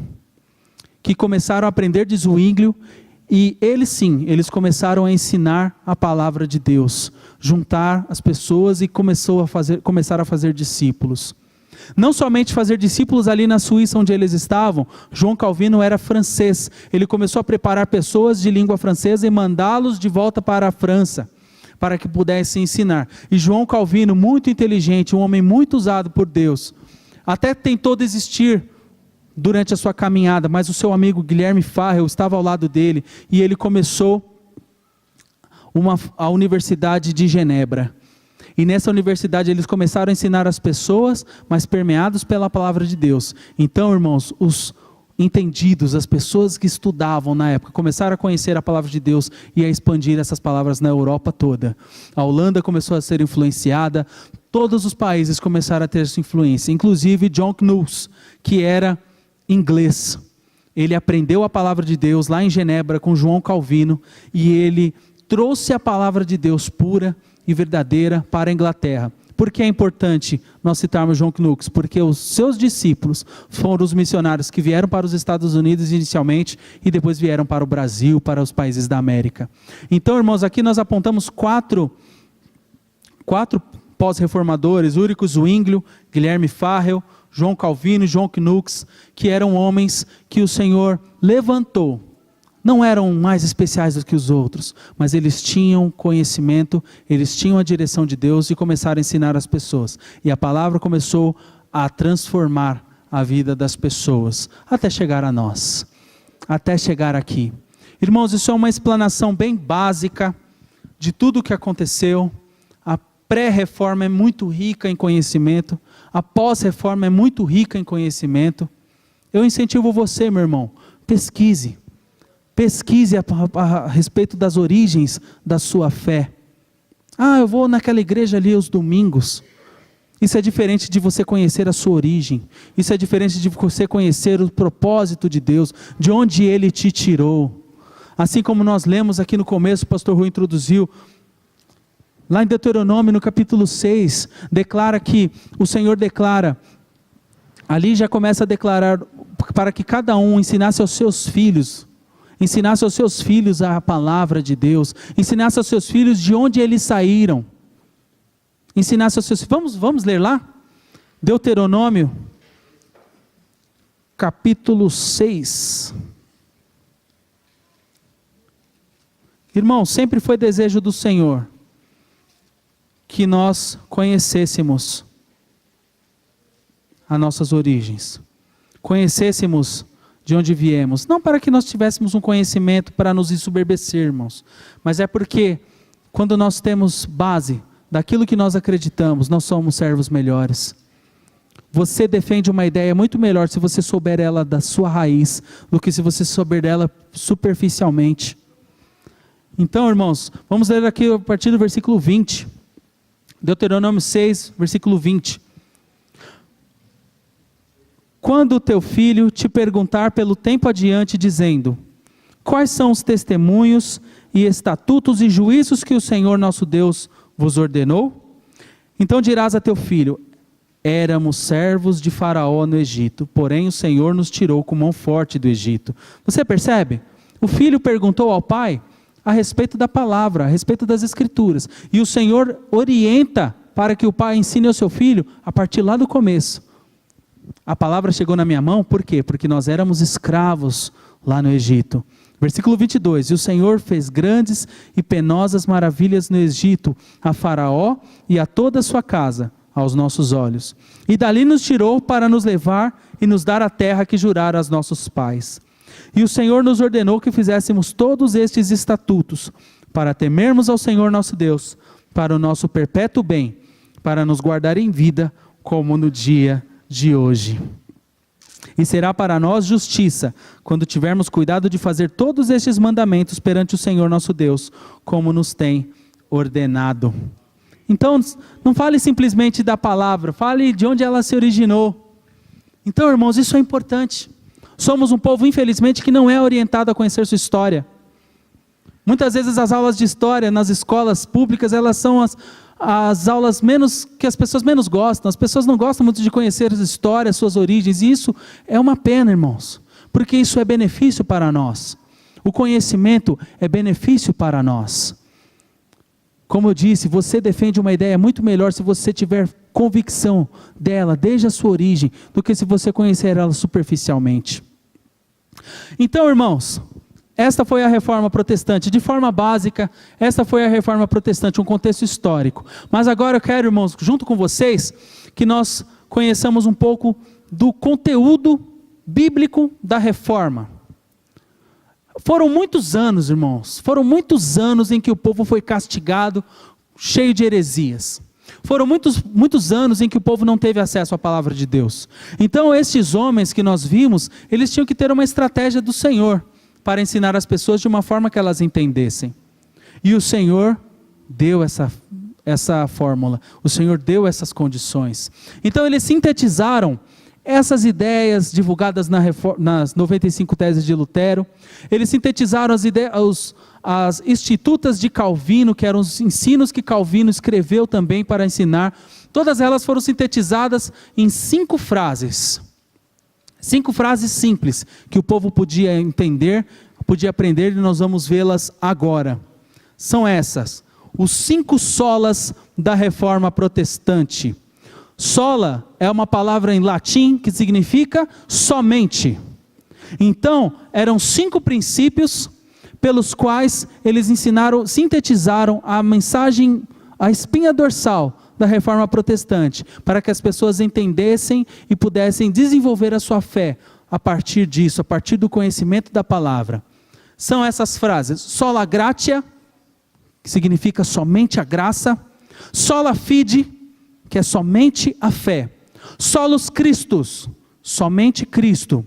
que começaram a aprender de Zwinglio. E eles começaram a ensinar a palavra de Deus, juntar as pessoas e começaram a fazer discípulos. Não somente fazer discípulos ali na Suíça onde eles estavam. João Calvino era francês, ele começou a preparar pessoas de língua francesa e mandá-los de volta para a França, para que pudessem ensinar. E João Calvino, muito inteligente, um homem muito usado por Deus, até tentou desistir durante a sua caminhada, mas o seu amigo Guilherme Farel estava ao lado dele, e ele começou a Universidade de Genebra. E nessa universidade eles começaram a ensinar as pessoas, mas permeados pela palavra de Deus. Então, irmãos, os entendidos, as pessoas que estudavam na época, começaram a conhecer a palavra de Deus e a expandir essas palavras na Europa toda. A Holanda começou a ser influenciada, todos os países começaram a ter essa influência, inclusive John Knox, que era inglês. Ele aprendeu a palavra de Deus lá em Genebra com João Calvino, e ele trouxe a palavra de Deus pura e verdadeira para a Inglaterra. Por que é importante nós citarmos John Knox? Porque os seus discípulos foram os missionários que vieram para os Estados Unidos inicialmente e depois vieram para o Brasil, para os países da América. Então, irmãos, aqui nós apontamos quatro pós-reformadores: Ulrich Zwinglio, Guilherme Farel, João Calvino e John Knox, que eram homens que o Senhor levantou não eram mais especiais do que os outros, mas eles tinham conhecimento, eles tinham a direção de Deus e começaram a ensinar as pessoas. E a palavra começou a transformar a vida das pessoas, até chegar a nós, até chegar aqui. Irmãos, isso é uma explanação bem básica de tudo o que aconteceu. A pré-reforma é muito rica em conhecimento, a pós-reforma é muito rica em conhecimento. Eu incentivo você, meu irmão, pesquise a respeito das origens da sua fé. Eu vou naquela igreja ali aos domingos. Isso é diferente de você conhecer a sua origem. Isso é diferente de você conhecer o propósito de Deus, de onde Ele te tirou. Assim como nós lemos aqui no começo, o pastor Rui introduziu, lá em Deuteronômio, no capítulo 6, o Senhor declara, ali já começa a declarar, para que cada um ensinasse aos seus filhos a palavra de Deus, ensinasse aos seus filhos de onde eles saíram, ensinasse aos seus filhos. Vamos ler lá? Deuteronômio, capítulo 6. Irmão, sempre foi desejo do Senhor que nós conhecêssemos as nossas origens, conhecêssemos de onde viemos, não para que nós tivéssemos um conhecimento para nos ensoberbecer, irmãos, mas é porque quando nós temos base daquilo que nós acreditamos, nós somos servos melhores. Você defende uma ideia muito melhor se você souber ela da sua raiz, do que se você souber dela superficialmente. Então, irmãos, vamos ler aqui a partir do versículo 20, Deuteronômio 6, versículo 20. Quando o teu filho te perguntar pelo tempo adiante, dizendo, quais são os testemunhos e estatutos e juízos que o Senhor nosso Deus vos ordenou? Então dirás a teu filho, éramos servos de Faraó no Egito, porém o Senhor nos tirou com mão forte do Egito. Você percebe? O filho perguntou ao pai a respeito da palavra, a respeito das escrituras, e o Senhor orienta para que o pai ensine ao seu filho a partir lá do começo. A palavra chegou na minha mão, por quê? Porque nós éramos escravos lá no Egito. Versículo 22, e o Senhor fez grandes e penosas maravilhas no Egito, a Faraó e a toda a sua casa, aos nossos olhos. E dali nos tirou para nos levar e nos dar a terra que jurara aos nossos pais. E o Senhor nos ordenou que fizéssemos todos estes estatutos, para temermos ao Senhor nosso Deus, para o nosso perpétuo bem, para nos guardar em vida, como no dia de hoje. E será para nós justiça, quando tivermos cuidado de fazer todos estes mandamentos perante o Senhor nosso Deus, como nos tem ordenado. Então, não fale simplesmente da palavra, fale de onde ela se originou. Então, irmãos, isso é importante. Somos um povo, infelizmente, que não é orientado a conhecer sua história. Muitas vezes as aulas de história nas escolas públicas, elas são as aulas que as pessoas menos gostam. As pessoas não gostam muito de conhecer as histórias, suas origens, e isso é uma pena, irmãos, porque isso é benefício para nós. O conhecimento é benefício para nós. Como eu disse, você defende uma ideia muito melhor se você tiver convicção dela desde a sua origem, do que se você conhecer ela superficialmente. Então, irmãos, esta foi a reforma protestante, de forma básica, esta foi a reforma protestante, um contexto histórico. Mas agora eu quero, irmãos, junto com vocês, que nós conheçamos um pouco do conteúdo bíblico da reforma. Foram muitos anos, irmãos, foram muitos anos em que o povo foi castigado, cheio de heresias. Foram muitos anos em que o povo não teve acesso à palavra de Deus. Então estes homens que nós vimos, eles tinham que ter uma estratégia do Senhor, para ensinar as pessoas de uma forma que elas entendessem. E o Senhor deu essa fórmula, o Senhor deu essas condições. Então eles sintetizaram essas ideias divulgadas nas 95 teses de Lutero. Eles sintetizaram as institutas de Calvino, que eram os ensinos que Calvino escreveu também para ensinar. Todas elas foram sintetizadas em 5 frases. 5 frases simples, que o povo podia entender, podia aprender, e nós vamos vê-las agora. São essas, os 5 solas da reforma protestante. Sola é uma palavra em latim que significa somente. Então, eram 5 princípios pelos quais eles sintetizaram a mensagem, a espinha dorsal da reforma protestante, para que as pessoas entendessem e pudessem desenvolver a sua fé a partir disso, a partir do conhecimento da palavra. São essas frases: sola gratia, que significa somente a graça; sola fide, que é somente a fé; solus Christus, somente Cristo;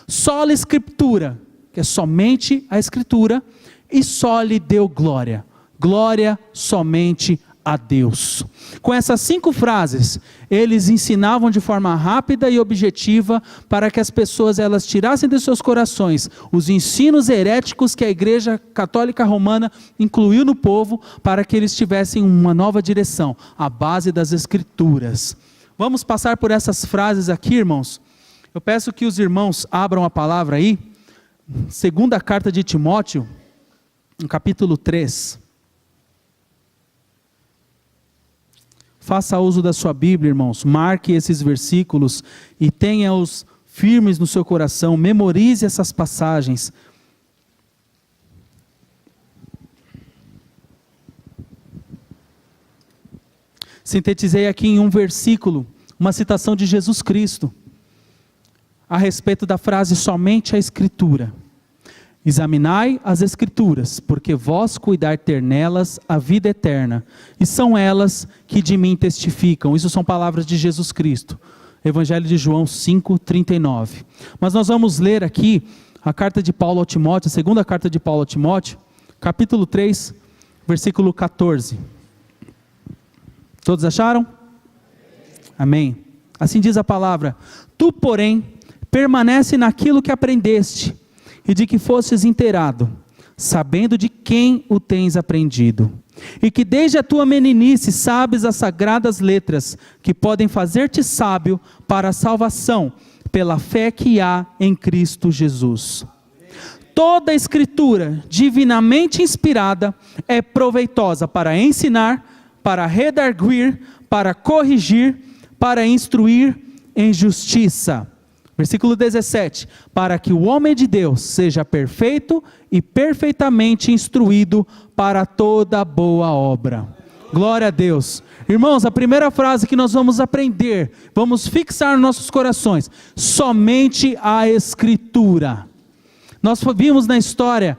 sola Scriptura, que é somente a Escritura; e soli Deo Glória, glória somente a Deus. Com essas 5 frases, eles ensinavam de forma rápida e objetiva para que as pessoas elas tirassem de seus corações os ensinos heréticos que a Igreja Católica Romana incluiu no povo, para que eles tivessem uma nova direção, a base das Escrituras. Vamos passar por essas frases aqui, irmãos. Eu peço que os irmãos abram a palavra aí, segunda carta de Timóteo, no capítulo 3. Faça uso da sua Bíblia, irmãos, marque esses versículos e tenha-os firmes no seu coração, memorize essas passagens. Sintetizei aqui em um versículo, uma citação de Jesus Cristo, a respeito da frase somente a Escritura. Examinai as Escrituras, porque vós cuidar ter nelas a vida eterna, e são elas que de mim testificam. Isso são palavras de Jesus Cristo. Evangelho de João 5:39. Mas nós vamos ler aqui a carta de Paulo ao Timóteo, a segunda carta de Paulo ao Timóteo, capítulo 3, versículo 14. Todos acharam? Amém. Assim diz a palavra: tu, porém, permanece naquilo que aprendeste, e de que fostes inteirado, sabendo de quem o tens aprendido, e que desde a tua meninice sabes as sagradas letras, que podem fazer-te sábio para a salvação, pela fé que há em Cristo Jesus. Toda a Escritura, divinamente inspirada, é proveitosa para ensinar, para redarguir, para corrigir, para instruir em justiça. Versículo 17, para que o homem de Deus seja perfeito e perfeitamente instruído para toda boa obra. Glória a Deus. Irmãos, a primeira frase que nós vamos aprender, vamos fixar nos nossos corações: somente a Escritura. Nós vimos na história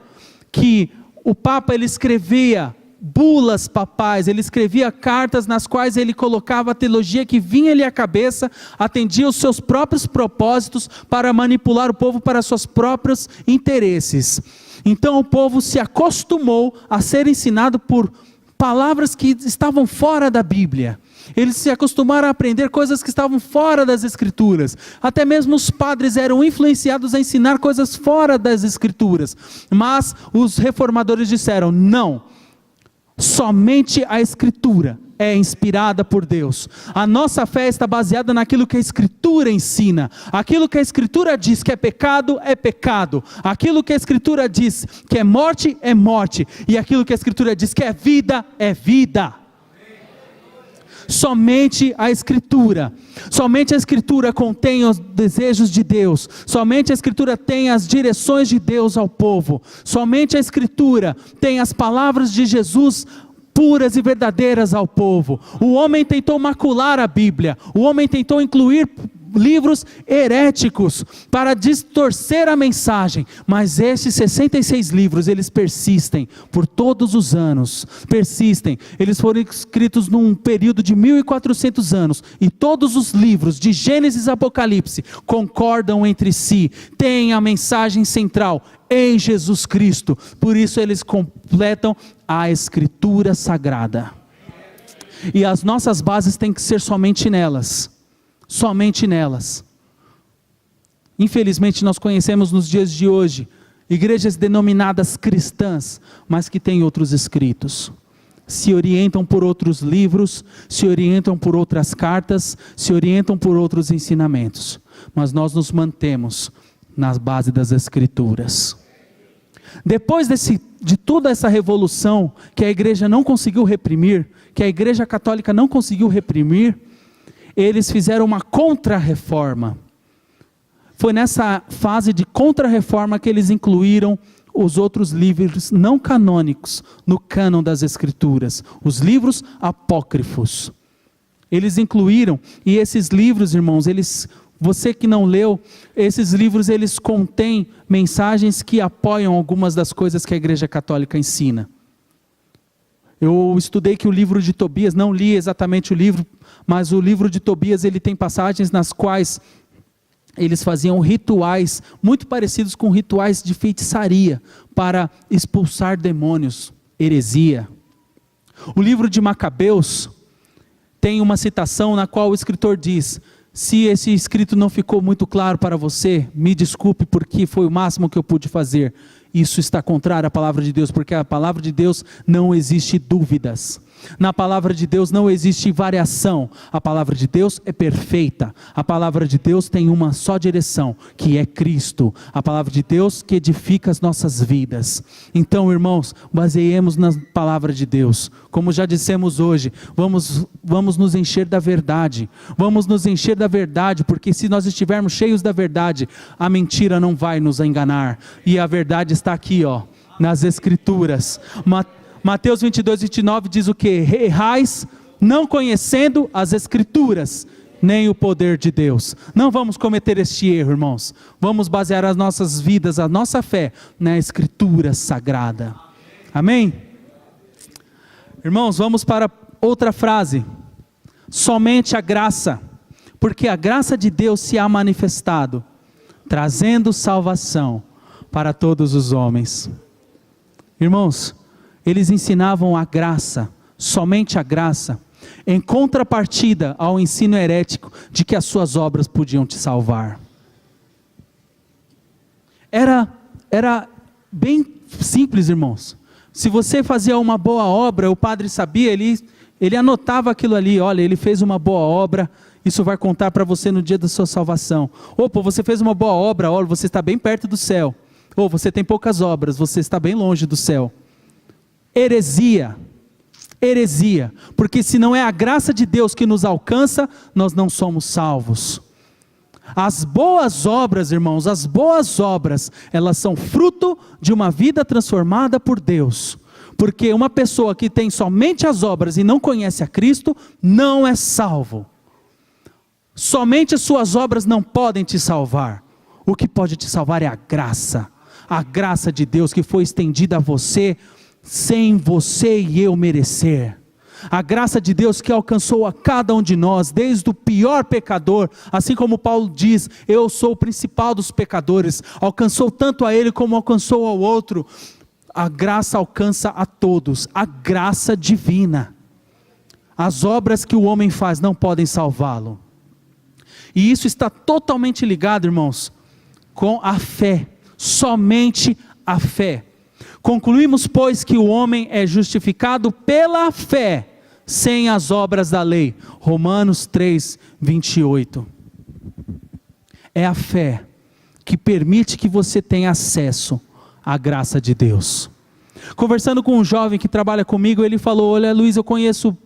que o Papa ele escrevia bulas papais, ele escrevia cartas nas quais ele colocava a teologia que vinha-lhe à cabeça, atendia os seus próprios propósitos para manipular o povo para seus próprios interesses. Então o povo se acostumou a ser ensinado por palavras que estavam fora da Bíblia. Eles se acostumaram a aprender coisas que estavam fora das Escrituras. Até mesmo os padres eram influenciados a ensinar coisas fora das Escrituras. Mas os reformadores disseram: não, somente a Escritura é inspirada por Deus. A nossa fé está baseada naquilo que a Escritura ensina. Aquilo que a Escritura diz que é pecado, é pecado. Aquilo que a Escritura diz que é morte, é morte. E aquilo que a Escritura diz que é vida, é vida. Somente a Escritura. Somente a Escritura contém os desejos de Deus. Somente a Escritura tem as direções de Deus ao povo. Somente a Escritura tem as palavras de Jesus puras e verdadeiras ao povo. O homem tentou macular a Bíblia. O homem tentou incluir livros heréticos para distorcer a mensagem, mas esses 66 livros, eles persistem por todos os anos, persistem. Eles foram escritos num período de 1400 anos, e todos os livros de Gênesis e Apocalipse concordam entre si, têm a mensagem central em Jesus Cristo. Por isso eles completam a Escritura Sagrada, e as nossas bases têm que ser somente nelas. Somente nelas. Infelizmente nós conhecemos nos dias de hoje igrejas denominadas cristãs, mas que têm outros escritos, se orientam por outros livros, se orientam por outras cartas, se orientam por outros ensinamentos, mas nós nos mantemos na base das Escrituras. Depois de toda essa revolução que a igreja não conseguiu reprimir, que a Igreja Católica não conseguiu reprimir, eles fizeram uma contra-reforma. Foi nessa fase de contra-reforma que eles incluíram os outros livros não canônicos no cânon das Escrituras, os livros apócrifos. Eles incluíram, e esses livros, irmãos, você que não leu, esses livros eles contêm mensagens que apoiam algumas das coisas que a Igreja Católica ensina. Eu estudei que o livro de Tobias, não li exatamente o livro, mas o livro de Tobias ele tem passagens nas quais eles faziam rituais muito parecidos com rituais de feitiçaria para expulsar demônios, heresia. O livro de Macabeus tem uma citação na qual o escritor diz: se esse escrito não ficou muito claro para você, me desculpe porque foi o máximo que eu pude fazer. Isso está contrário à palavra de Deus, porque a palavra de Deus não existe dúvidas. Na palavra de Deus não existe variação. A palavra de Deus é perfeita. A palavra de Deus tem uma só direção, que é Cristo. A palavra de Deus que edifica as nossas vidas. Então, irmãos, baseemos na palavra de Deus. Como já dissemos hoje, vamos nos encher da verdade. Vamos nos encher da verdade, porque se nós estivermos cheios da verdade, a mentira não vai nos enganar. E a verdade está aqui, nas Escrituras. Mateus 22, 29 diz o que? Errais não conhecendo as Escrituras, nem o poder de Deus. Não vamos cometer este erro, irmãos. Vamos basear as nossas vidas, a nossa fé, na Escritura Sagrada. Amém? Irmãos, vamos para outra frase. Somente a graça, porque a graça de Deus se há manifestado, trazendo salvação para todos os homens. Irmãos, eles ensinavam a graça, somente a graça, em contrapartida ao ensino herético de que as suas obras podiam te salvar. Era bem simples, irmãos. Se você fazia uma boa obra, o padre sabia, ele anotava aquilo ali: olha, ele fez uma boa obra, isso vai contar para você no dia da sua salvação. Opa, você fez uma boa obra, olha, você está bem perto do céu. Ou você tem poucas obras, você está bem longe do céu. Heresia, porque se não é a graça de Deus que nos alcança, nós não somos salvos. As boas obras, irmãos, as boas obras, elas são fruto de uma vida transformada por Deus, porque uma pessoa que tem somente as obras e não conhece a Cristo, não é salvo. Somente as suas obras não podem te salvar. O que pode te salvar é a graça de Deus que foi estendida a você, sem você e eu merecer. A graça de Deus que alcançou a cada um de nós, desde o pior pecador, assim como Paulo diz, eu sou o principal dos pecadores, alcançou tanto a ele como alcançou ao outro. A graça alcança a todos, a graça divina. As obras que o homem faz não podem salvá-lo. E isso está totalmente ligado, irmãos, com a fé, somente a fé. Concluímos, pois, que o homem é justificado pela fé, sem as obras da lei. Romanos 3, 28. É a fé que permite que você tenha acesso à graça de Deus. Conversando com um jovem que trabalha comigo, ele falou: olha, Luiz, eu conheço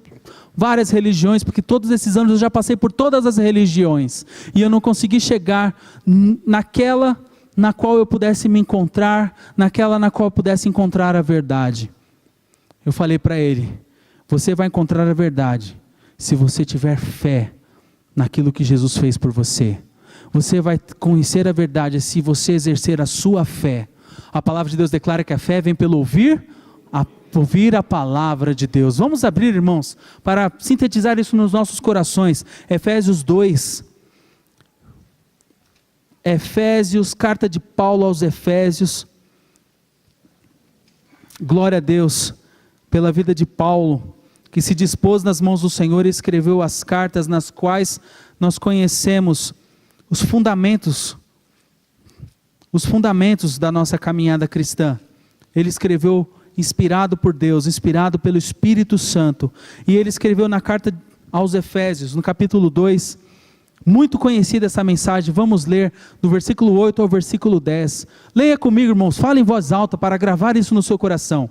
várias religiões, porque todos esses anos eu já passei por todas as religiões, e eu não consegui chegar naquela na qual eu pudesse me encontrar, naquela na qual eu pudesse encontrar a verdade. Eu falei para ele: você vai encontrar a verdade se você tiver fé naquilo que Jesus fez por você. Você vai conhecer a verdade se você exercer a sua fé. A palavra de Deus declara que a fé vem pelo ouvir a palavra de Deus. Vamos abrir, irmãos, para sintetizar isso nos nossos corações. Efésios 2. Carta de Paulo aos Efésios. Glória a Deus pela vida de Paulo, que se dispôs nas mãos do Senhor e escreveu as cartas nas quais nós conhecemos os fundamentos da nossa caminhada cristã. Ele escreveu inspirado por Deus, inspirado pelo Espírito Santo, e ele escreveu na carta aos Efésios, no capítulo 2, muito conhecida essa mensagem. Vamos ler do versículo 8 ao versículo 10, leia comigo, irmãos, fala em voz alta para gravar isso no seu coração.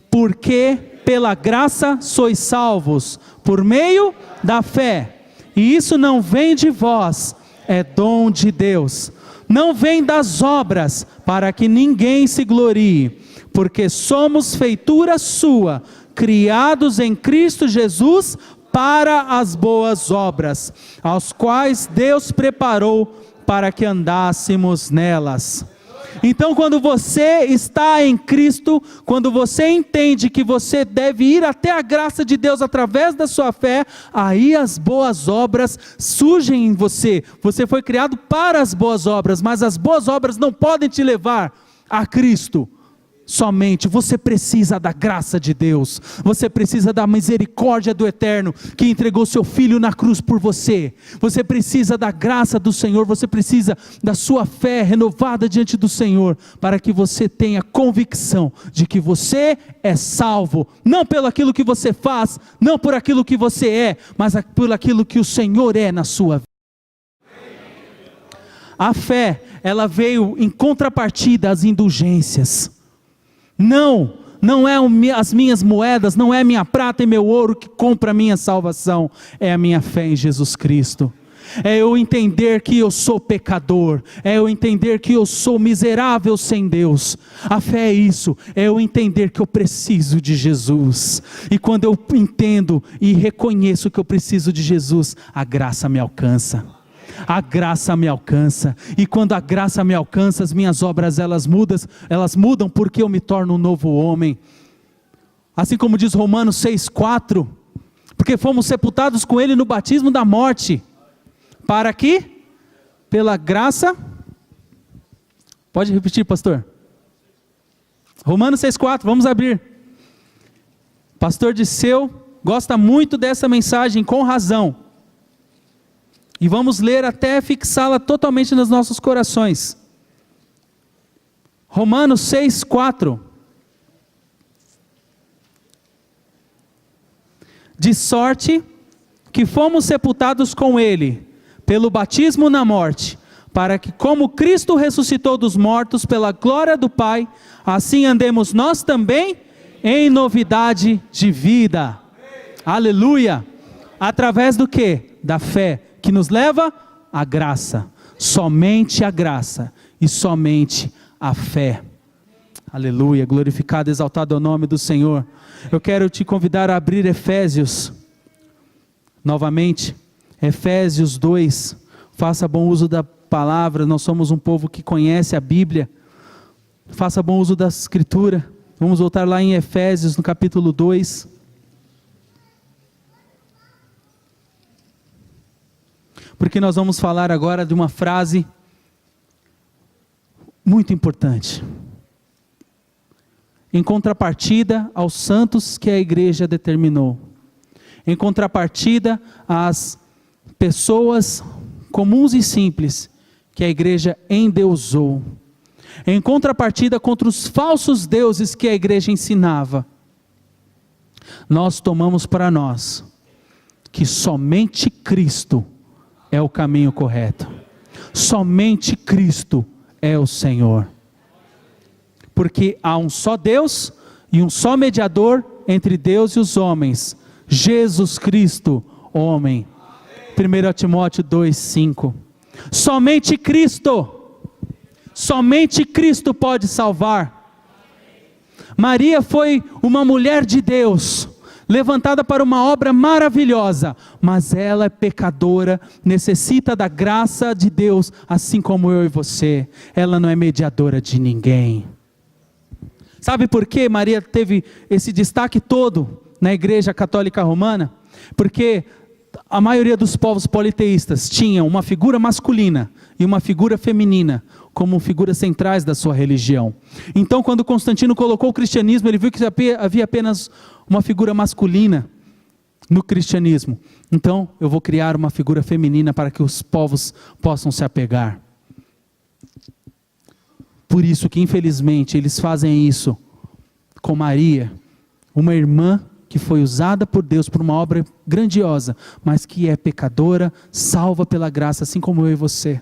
Porque pela graça sois salvos, por meio da fé, e isso não vem de vós, é dom de Deus, não vem das obras, para que ninguém se glorie, porque somos feitura sua, criados em Cristo Jesus para as boas obras, aos quais Deus preparou para que andássemos nelas. Então, quando você está em Cristo, quando você entende que você deve ir até a graça de Deus através da sua fé, aí as boas obras surgem em você. Você foi criado para as boas obras, mas as boas obras não podem te levar a Cristo. Somente você precisa da graça de Deus, você precisa da misericórdia do Eterno, que entregou seu Filho na cruz por você. Você precisa da graça do Senhor, você precisa da sua fé renovada diante do Senhor, para que você tenha convicção de que você é salvo, não pelo aquilo que você faz, não por aquilo que você é, mas por aquilo que o Senhor é na sua vida. A fé, ela veio em contrapartida às indulgências. Não é as minhas moedas, não é minha prata e meu ouro que compra a minha salvação, é a minha fé em Jesus Cristo. É eu entender que eu sou pecador, é eu entender que eu sou miserável sem Deus. A fé é isso, é eu entender que eu preciso de Jesus. E quando eu entendo e reconheço que eu preciso de Jesus, a graça me alcança. A graça me alcança, e quando a graça me alcança, as minhas obras elas mudam porque eu me torno um novo homem. Assim como diz Romanos 6,4, porque fomos sepultados com Ele no batismo da morte, para que, pela graça, pode repetir, pastor? Romanos 6,4, vamos abrir. Pastor Disseu gosta muito dessa mensagem, com razão. E vamos ler até fixá-la totalmente nos nossos corações. Romanos 6,4. De sorte que fomos sepultados com Ele, pelo batismo na morte, para que como Cristo ressuscitou dos mortos pela glória do Pai, assim andemos nós também em novidade de vida. Aleluia! Através do quê? Da fé, que nos leva à graça, somente a graça e somente a fé. Aleluia, glorificado, exaltado é o nome do Senhor. Eu quero te convidar a abrir Efésios, novamente, Efésios 2, faça bom uso da palavra, nós somos um povo que conhece a Bíblia, faça bom uso da Escritura. Vamos voltar lá em Efésios, no capítulo 2, porque nós vamos falar agora de uma frase muito importante, em contrapartida aos santos que a igreja determinou, em contrapartida às pessoas comuns e simples que a igreja endeusou, em contrapartida contra os falsos deuses que a igreja ensinava, nós tomamos para nós que somente Cristo é o caminho correto, somente Cristo é o Senhor, porque há um só Deus e um só mediador entre Deus e os homens, Jesus Cristo, homem. 1 Timóteo 2,5. Somente Cristo pode salvar. Maria foi uma mulher de Deus, levantada para uma obra maravilhosa, mas ela é pecadora, necessita da graça de Deus, assim como eu e você. Ela não é mediadora de ninguém. Sabe por que Maria teve esse destaque todo na Igreja Católica Romana? Porque a maioria dos povos politeístas tinham uma figura masculina e uma figura feminina como figuras centrais da sua religião. Então, quando Constantino colocou o cristianismo, ele viu que havia apenas uma figura masculina no cristianismo. Então, eu vou criar uma figura feminina para que os povos possam se apegar. Por isso que, infelizmente, eles fazem isso com Maria, uma irmã que foi usada por Deus por uma obra grandiosa, mas que é pecadora, salva pela graça, assim como eu e você.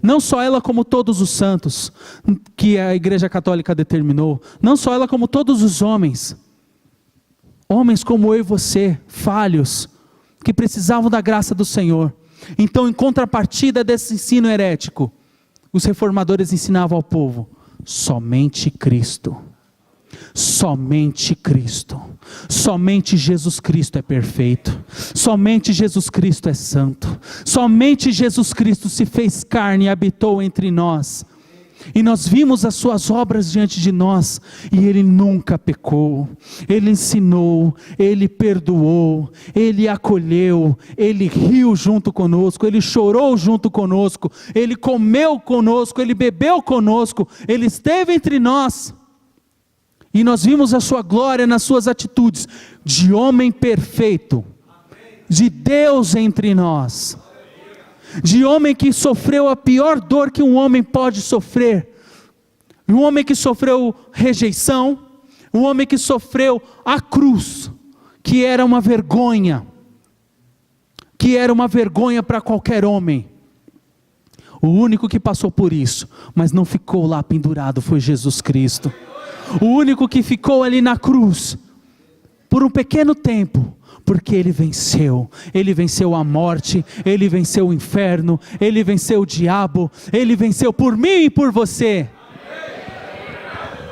Não só ela, como todos os santos que a Igreja Católica determinou, não só ela, como todos os homens como eu e você, falhos, que precisavam da graça do Senhor. Então, em contrapartida desse ensino herético, os reformadores ensinavam ao povo? Somente Cristo. Somente Cristo. Somente Jesus Cristo é perfeito. Somente Jesus Cristo é santo. Somente Jesus Cristo se fez carne e habitou entre nós. E nós vimos as suas obras diante de nós, e Ele nunca pecou, Ele ensinou, Ele perdoou, Ele acolheu, Ele riu junto conosco, Ele chorou junto conosco, Ele comeu conosco, Ele bebeu conosco, Ele esteve entre nós, e nós vimos a sua glória nas suas atitudes, de homem perfeito, de Deus entre nós, de homem que sofreu a pior dor que um homem pode sofrer, um homem que sofreu rejeição, um homem que sofreu a cruz, que era uma vergonha para qualquer homem. O único que passou por isso, mas não ficou lá pendurado, foi Jesus Cristo. O único que ficou ali na cruz, por um pequeno tempo, porque Ele venceu a morte, Ele venceu o inferno, Ele venceu o diabo, Ele venceu por mim e por você.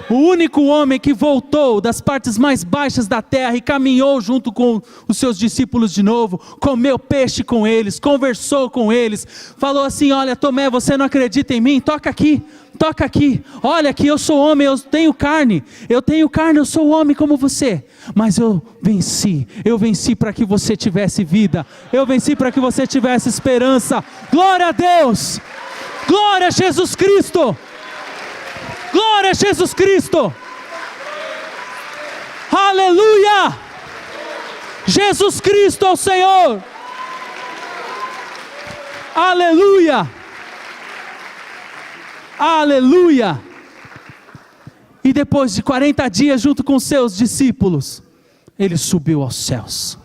O único homem que voltou das partes mais baixas da terra e caminhou junto com os seus discípulos de novo, comeu peixe com eles, conversou com eles, falou assim: olha Tomé, você não acredita em mim? Toca aqui, olha aqui, eu sou homem, eu tenho carne, eu sou homem como você, mas eu venci para que você tivesse vida, eu venci para que você tivesse esperança. Glória a Deus, glória a Jesus Cristo, glória a Jesus Cristo, aleluia, Jesus Cristo é o Senhor, aleluia, aleluia. E depois de 40 dias junto com seus discípulos, Ele subiu aos céus.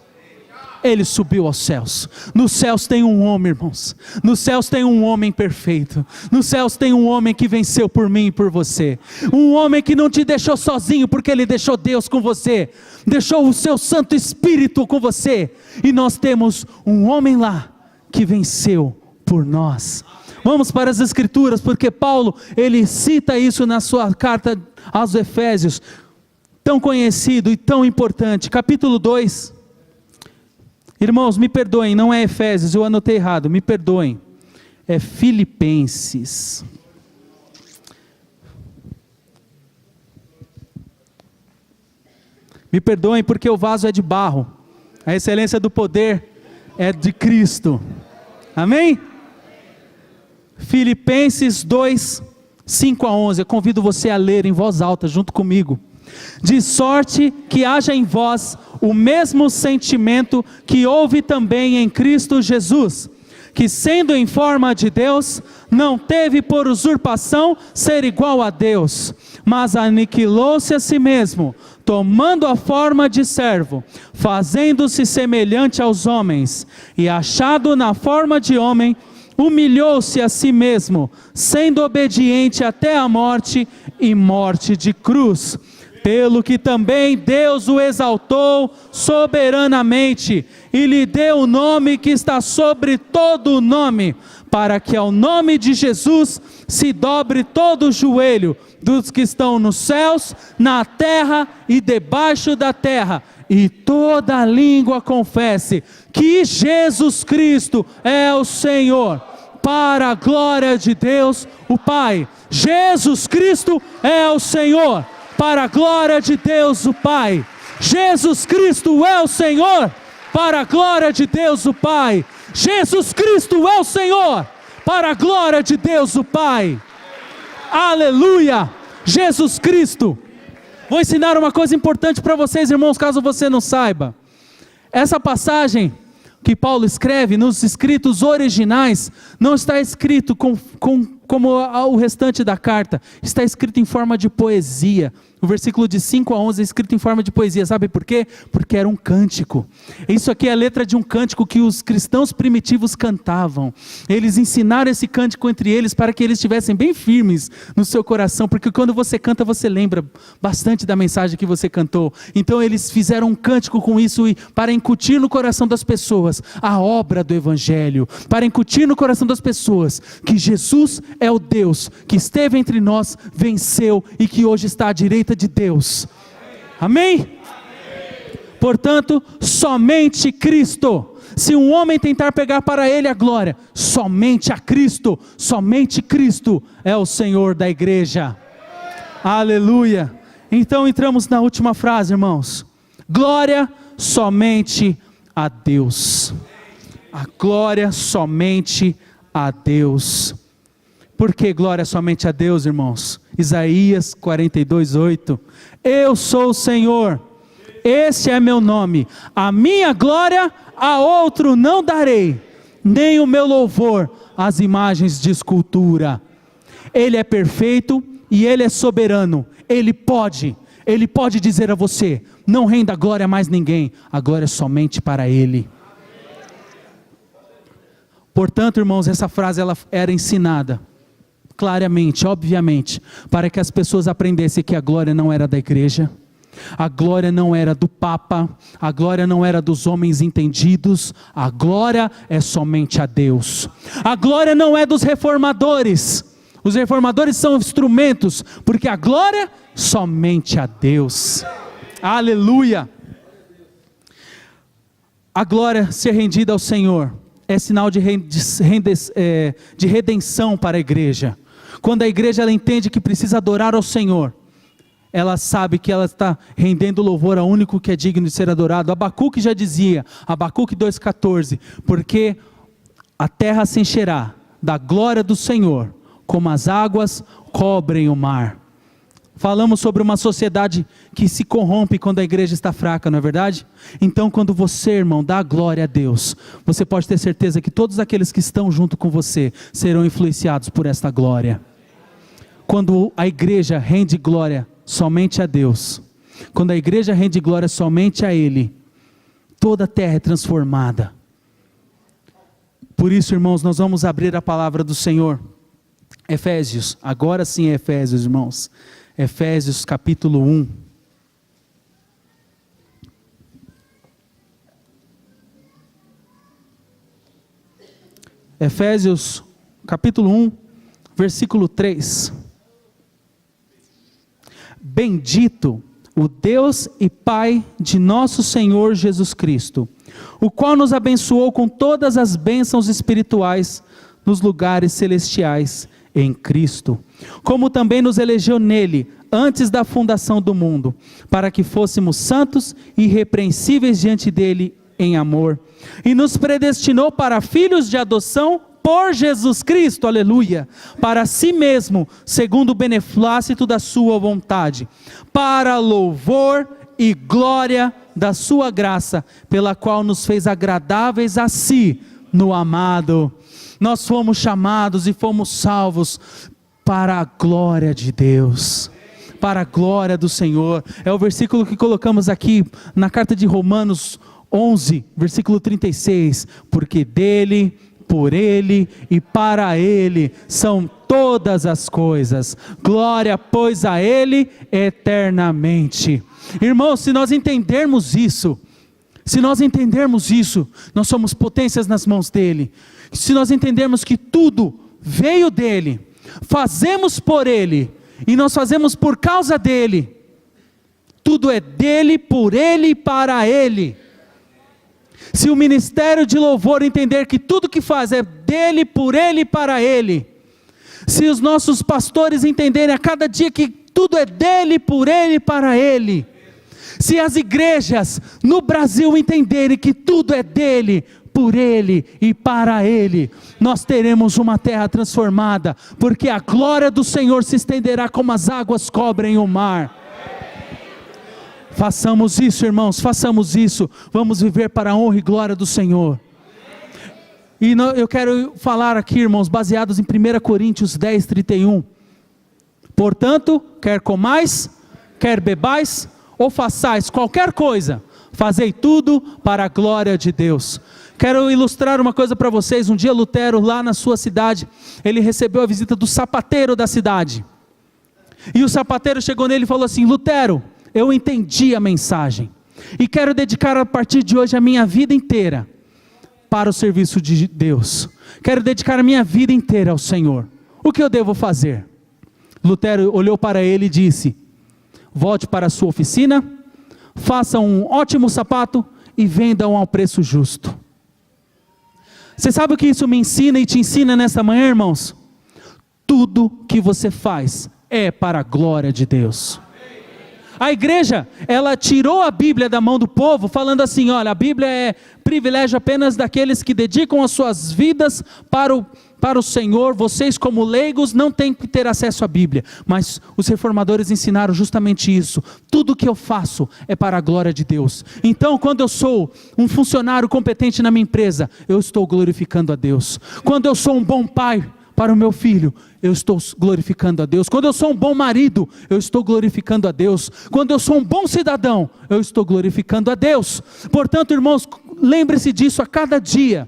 Ele subiu aos céus. Nos céus tem um homem, irmãos. Nos céus tem um homem perfeito. Nos céus tem um homem que venceu por mim e por você. Um homem que não te deixou sozinho, porque Ele deixou Deus com você. Deixou o seu Santo Espírito com você. E nós temos um homem lá que venceu por nós. Vamos para as Escrituras, porque Paulo, ele cita isso na sua carta aos Efésios, tão conhecido e tão importante, capítulo 2, irmãos, me perdoem, não é Efésios, eu anotei errado, me perdoem, é Filipenses, me perdoem porque o vaso é de barro, a excelência do poder é de Cristo, amém? Filipenses 2, 5 a 11, eu convido você a ler em voz alta junto comigo. De sorte que haja em vós o mesmo sentimento que houve também em Cristo Jesus, que sendo em forma de Deus, não teve por usurpação ser igual a Deus, mas aniquilou-se a si mesmo, tomando a forma de servo, fazendo-se semelhante aos homens, e achado na forma de homem, humilhou-se a si mesmo, sendo obediente até a morte e morte de cruz. Pelo que também Deus o exaltou soberanamente e lhe deu o nome que está sobre todo o nome, para que ao nome de Jesus se dobre todo o joelho dos que estão nos céus, na terra e debaixo da terra, e toda língua confesse que Jesus Cristo é o Senhor, para a glória de Deus o Pai. Jesus Cristo é o Senhor, para a glória de Deus o Pai. Jesus Cristo é o Senhor, para a glória de Deus o Pai. Jesus Cristo é o Senhor, para a glória de Deus o Pai. Aleluia! Jesus Cristo. Vou ensinar uma coisa importante para vocês, irmãos, caso você não saiba. Essa passagem que Paulo escreve nos escritos originais, não está escrito como o restante da carta, está escrito em forma de poesia. O versículo de 5 a 11 é escrito em forma de poesia, sabe por quê? Porque era um cântico. Isso aqui é a letra de um cântico que os cristãos primitivos cantavam. Eles ensinaram esse cântico entre eles para que eles estivessem bem firmes no seu coração, porque quando você canta você lembra bastante da mensagem que você cantou. Então eles fizeram um cântico com isso para incutir no coração das pessoas a obra do Evangelho, para incutir no coração das pessoas que Jesus é o Deus que esteve entre nós, venceu e que hoje está à direita de Deus. Amém? Portanto, somente Cristo. Se um homem tentar pegar para ele a glória, somente a Cristo, somente Cristo é o Senhor da igreja. Aleluia. Então entramos na última frase, irmãos. Glória somente a Deus. A glória somente a Deus. Por que glória somente a Deus, irmãos? Isaías 42:8. Eu sou o Senhor, este é meu nome, a minha glória a outro não darei, nem o meu louvor às imagens de escultura. Ele é perfeito e Ele é soberano. Ele pode dizer a você: não renda glória a mais ninguém, a glória é somente para Ele. Portanto, irmãos, essa frase ela era ensinada claramente, obviamente, para que as pessoas aprendessem que a glória não era da igreja, a glória não era do Papa, a glória não era dos homens entendidos, a glória é somente a Deus. A glória não é dos reformadores, os reformadores são instrumentos, porque a glória somente a Deus. Aleluia! A glória ser rendida ao Senhor é sinal de redenção para a igreja. Quando a igreja ela entende que precisa adorar ao Senhor, ela sabe que ela está rendendo louvor ao único que é digno de ser adorado. Abacuque já dizia, Abacuque 2,14, porque a terra se encherá da glória do Senhor, como as águas cobrem o mar. Falamos sobre uma sociedade que se corrompe quando a igreja está fraca, não é verdade? Então quando você, irmão, dá glória a Deus, você pode ter certeza que todos aqueles que estão junto com você serão influenciados por esta glória. Quando a igreja rende glória somente a Deus, quando a igreja rende glória somente a Ele, toda a terra é transformada. Por isso, irmãos, nós vamos abrir a palavra do Senhor. Efésios, agora sim é Efésios, irmãos. Efésios capítulo 1. Efésios capítulo 1, versículo 3. Bendito o Deus e Pai de nosso Senhor Jesus Cristo, o qual nos abençoou com todas as bênçãos espirituais nos lugares celestiais em Cristo, como também nos elegeu nele antes da fundação do mundo, para que fôssemos santos e irrepreensíveis diante dele em amor, e nos predestinou para filhos de adoção por Jesus Cristo, aleluia, para si mesmo, segundo o beneplácito da sua vontade, para louvor e glória da sua graça, pela qual nos fez agradáveis a si, no amado. Nós fomos chamados e fomos salvos para a glória de Deus, para a glória do Senhor. É o versículo que colocamos aqui na carta de Romanos 11, versículo 36, porque dele, por ele e para ele são todas as coisas, glória pois a ele eternamente. Irmãos, se nós entendermos isso, nós somos potências nas mãos dele. Se nós entendermos que tudo veio dele, fazemos por ele, e nós fazemos por causa dele, tudo é dele, por ele e para ele. Se o ministério de louvor entender que tudo que faz é dele, por ele e para ele, se os nossos pastores entenderem a cada dia que tudo é dele, por ele e para ele, se as igrejas no Brasil entenderem que tudo é dele, por ele e para ele, nós teremos uma terra transformada, porque a glória do Senhor se estenderá como as águas cobrem o mar. Façamos isso, irmãos, façamos isso. Vamos viver para a honra e glória do Senhor. E eu quero falar aqui, irmãos, baseados em 1 Coríntios 10, 31. Portanto, quer comais, quer bebais, ou façais qualquer coisa, fazei tudo para a glória de Deus. Quero ilustrar uma coisa para vocês. Um dia Lutero, lá na sua cidade, ele recebeu a visita do sapateiro da cidade. E o sapateiro chegou nele e falou assim: Lutero, eu entendi a mensagem e quero dedicar a partir de hoje a minha vida inteira para o serviço de Deus. Quero dedicar a minha vida inteira ao Senhor. O que eu devo fazer? Lutero olhou para ele e disse: volte para a sua oficina, faça um ótimo sapato e venda-o ao preço justo. Você sabe o que isso me ensina e te ensina nessa manhã, irmãos? Tudo que você faz é para a glória de Deus. A igreja, ela tirou a Bíblia da mão do povo, falando assim: olha, a Bíblia é privilégio apenas daqueles que dedicam as suas vidas para o Senhor. Vocês, como leigos, não têm que ter acesso à Bíblia. Mas os reformadores ensinaram justamente isso: tudo que eu faço é para a glória de Deus. Então, quando eu sou um funcionário competente na minha empresa, eu estou glorificando a Deus. Quando eu sou um bom pai para o meu filho, eu estou glorificando a Deus. Quando eu sou um bom marido, eu estou glorificando a Deus. Quando eu sou um bom cidadão, eu estou glorificando a Deus. Portanto, irmãos, lembre-se disso a cada dia.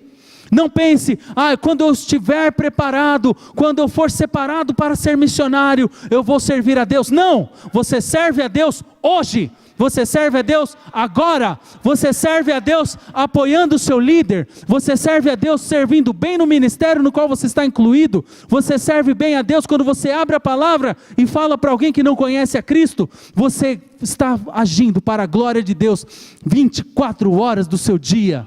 Não pense: quando eu estiver preparado, quando eu for separado para ser missionário, eu vou servir a Deus. Não, você serve a Deus hoje. Você serve a Deus agora. Você serve a Deus apoiando o seu líder. Você serve a Deus servindo bem no ministério no qual você está incluído. Você serve bem a Deus quando você abre a palavra e fala para alguém que não conhece a Cristo. Você está agindo para a glória de Deus 24 horas do seu dia.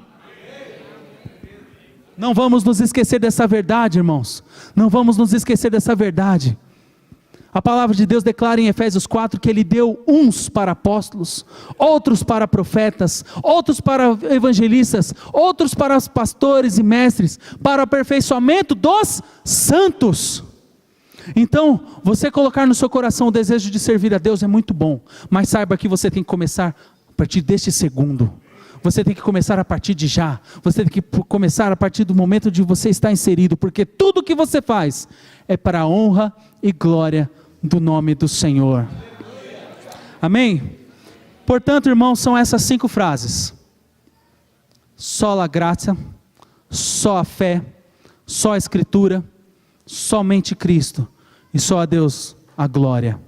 Não vamos nos esquecer dessa verdade, irmãos. Não vamos nos esquecer dessa verdade. A palavra de Deus declara em Efésios 4 que Ele deu uns para apóstolos, outros para profetas, outros para evangelistas, outros para os pastores e mestres, para o aperfeiçoamento dos santos. Então, você colocar no seu coração o desejo de servir a Deus é muito bom, mas saiba que você tem que começar a partir deste segundo. Você tem que começar a partir de já. Você tem que começar a partir do momento de você estar inserido, porque tudo que você faz é para a honra e glória do nome do Senhor. Amém? Portanto, irmãos, são essas 5 frases: só a graça, só a fé, só a Escritura, somente Cristo e só a Deus a glória.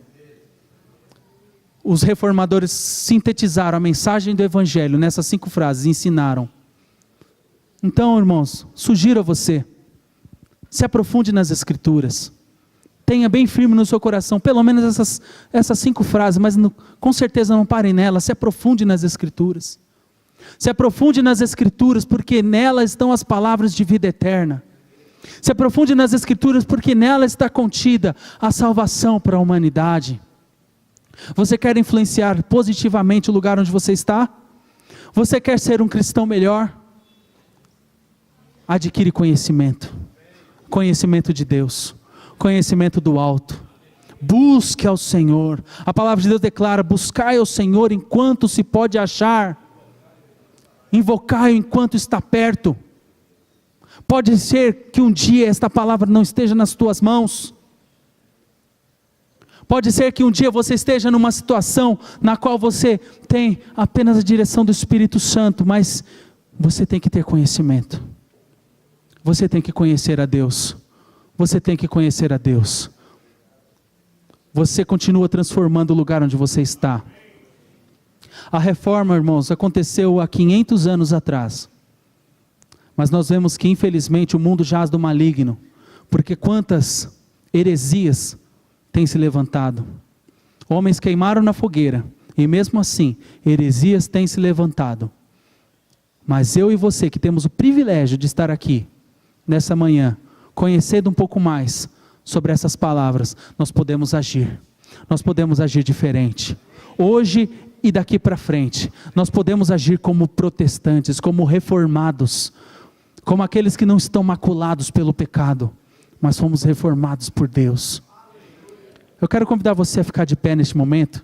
Os reformadores sintetizaram a mensagem do Evangelho nessas 5 frases e ensinaram. Então, irmãos, sugiro a você: se aprofunde nas Escrituras. Tenha bem firme no seu coração pelo menos essas 5 frases, mas com certeza não pare nelas. Se aprofunde nas Escrituras. Se aprofunde nas Escrituras, porque nelas estão as palavras de vida eterna. Se aprofunde nas Escrituras, porque nela está contida a salvação para a humanidade. Você quer influenciar positivamente o lugar onde você está? Você quer ser um cristão melhor? Adquire conhecimento. Conhecimento de Deus. Conhecimento do alto. Busque ao Senhor. A palavra de Deus declara: buscai ao Senhor enquanto se pode achar. Invocai-o enquanto está perto. Pode ser que um dia esta palavra não esteja nas tuas mãos. Pode ser que um dia você esteja numa situação na qual você tem apenas a direção do Espírito Santo, mas você tem que ter conhecimento. Você tem que conhecer a Deus. Você tem que conhecer a Deus. Você continua transformando o lugar onde você está. A reforma, irmãos, aconteceu há 500 anos atrás. Mas nós vemos que infelizmente o mundo jaz do maligno. Porque quantas heresias têm se levantado. Homens queimaram na fogueira. E mesmo assim, heresias têm se levantado. Mas eu e você que temos o privilégio de estar aqui, nessa manhã, conhecendo um pouco mais sobre essas palavras, nós podemos agir. Nós podemos agir diferente. Hoje e daqui para frente, nós podemos agir como protestantes, como reformados, como aqueles que não estão maculados pelo pecado, mas fomos reformados por Deus. Eu quero convidar você a ficar de pé neste momento.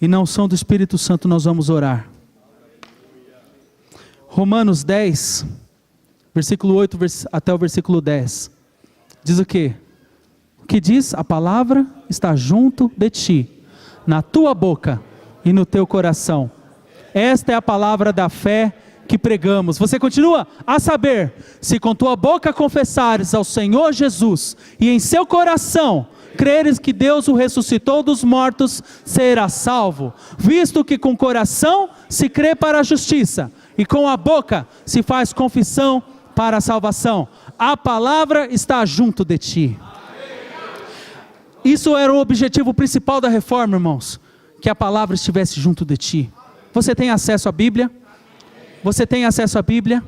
E na unção do Espírito Santo nós vamos orar. Romanos 10, versículo 8 até o versículo 10. Diz o quê? O que diz? A palavra está junto de ti, na tua boca e no teu coração. Esta é a palavra da fé que pregamos. Você continua? A saber, se com tua boca confessares ao Senhor Jesus, e em seu coração creres que Deus o ressuscitou dos mortos, serás salvo, visto que com o coração se crê para a justiça, e com a boca se faz confissão para a salvação. A palavra está junto de ti. Isso era o objetivo principal da reforma, irmãos, que a palavra estivesse junto de ti. Você tem acesso à Bíblia? Você tem acesso à Bíblia?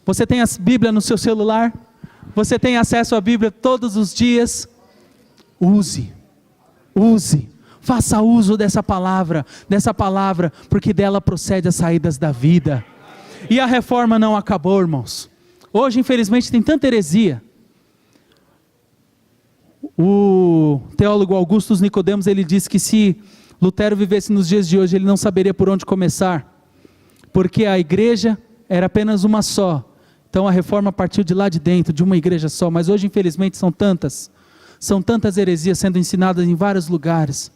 Você tem a Bíblia no seu celular? Você tem acesso à Bíblia todos os dias? Use, faça uso dessa palavra, porque dela procede as saídas da vida. E a reforma não acabou, irmãos. Hoje, infelizmente, tem tanta heresia. O teólogo Augustus Nicodemos, ele disse que se Lutero vivesse nos dias de hoje, ele não saberia por onde começar, porque a igreja era apenas uma só. Então a reforma partiu de lá de dentro, de uma igreja só. Mas hoje, infelizmente, são tantas heresias sendo ensinadas em vários lugares.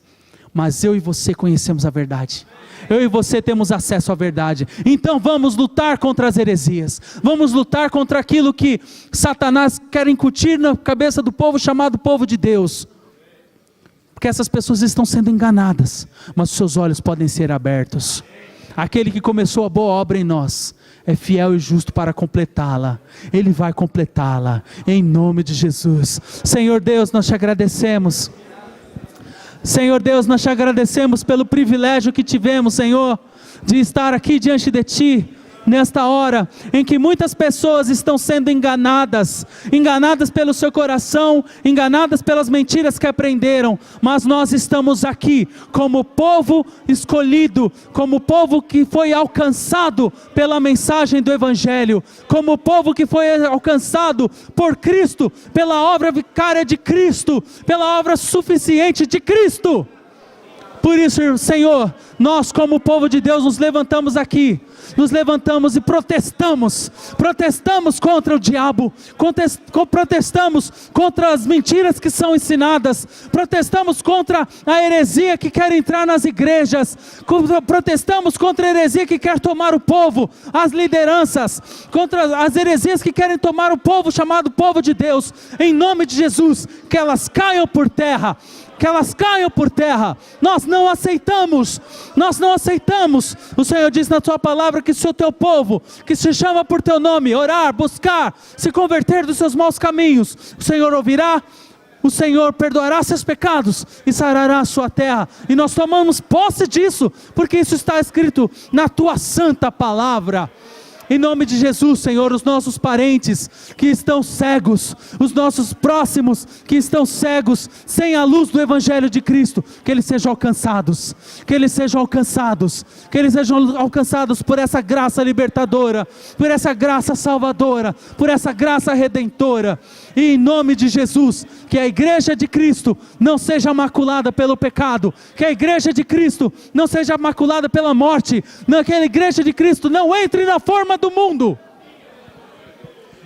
Mas eu e você conhecemos a verdade. Eu e você temos acesso à verdade. Então vamos lutar contra as heresias. Vamos lutar contra aquilo que Satanás quer incutir na cabeça do povo chamado povo de Deus. Porque essas pessoas estão sendo enganadas, mas os seus olhos podem ser abertos. Aquele que começou a boa obra em nós é fiel e justo para completá-la. Ele vai completá-la, em nome de Jesus. Senhor Deus, nós te agradecemos. Senhor Deus, nós te agradecemos pelo privilégio que tivemos, Senhor, de estar aqui diante de Ti, nesta hora, em que muitas pessoas estão sendo enganadas pelo seu coração, enganadas pelas mentiras que aprenderam, mas nós estamos aqui, como povo escolhido, como povo que foi alcançado pela mensagem do Evangelho, como povo que foi alcançado por Cristo, pela obra vicária de Cristo, pela obra suficiente de Cristo. Por isso, Senhor, nós como povo de Deus nos levantamos aqui, nos levantamos e protestamos contra o diabo, protestamos contra as mentiras que são ensinadas, protestamos contra a heresia que quer entrar nas igrejas, protestamos contra a heresia que quer tomar o povo, as lideranças, contra as heresias que querem tomar o povo chamado povo de Deus, em nome de Jesus, que elas caiam por terra. Que elas caiam por terra. Nós não aceitamos. O Senhor diz na sua palavra que se o teu povo, que se chama por teu nome, orar, buscar, se converter dos seus maus caminhos, o Senhor ouvirá, o Senhor perdoará seus pecados e sarará a sua terra. E nós tomamos posse disso, porque isso está escrito na tua santa palavra. Em nome de Jesus, Senhor, os nossos parentes que estão cegos, os nossos próximos que estão cegos, sem a luz do Evangelho de Cristo, que eles sejam alcançados, por essa graça libertadora, por essa graça salvadora, por essa graça redentora. E em nome de Jesus, que a igreja de Cristo não seja maculada pelo pecado, que a igreja de Cristo não seja maculada pela morte, que a igreja de Cristo não entre na forma do mundo.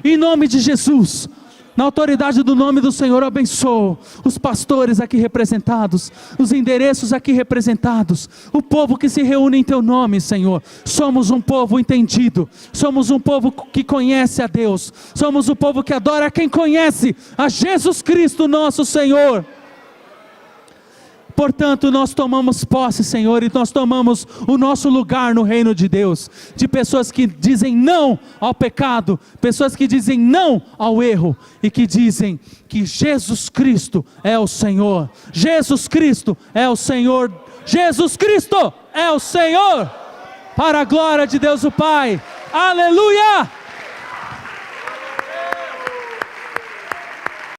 Em nome de Jesus, na autoridade do nome do Senhor, eu abençoo os pastores aqui representados, os endereços aqui representados, o povo que se reúne em teu nome, Senhor. Somos um povo entendido, somos um povo que conhece a Deus, somos o povo que adora quem conhece a Jesus Cristo nosso Senhor. Portanto, nós tomamos posse, Senhor, e nós tomamos o nosso lugar no reino de Deus, de pessoas que dizem não ao pecado, pessoas que dizem não ao erro, e que dizem que Jesus Cristo é o Senhor, Jesus Cristo é o Senhor, Jesus Cristo é o Senhor, para a glória de Deus o Pai, aleluia!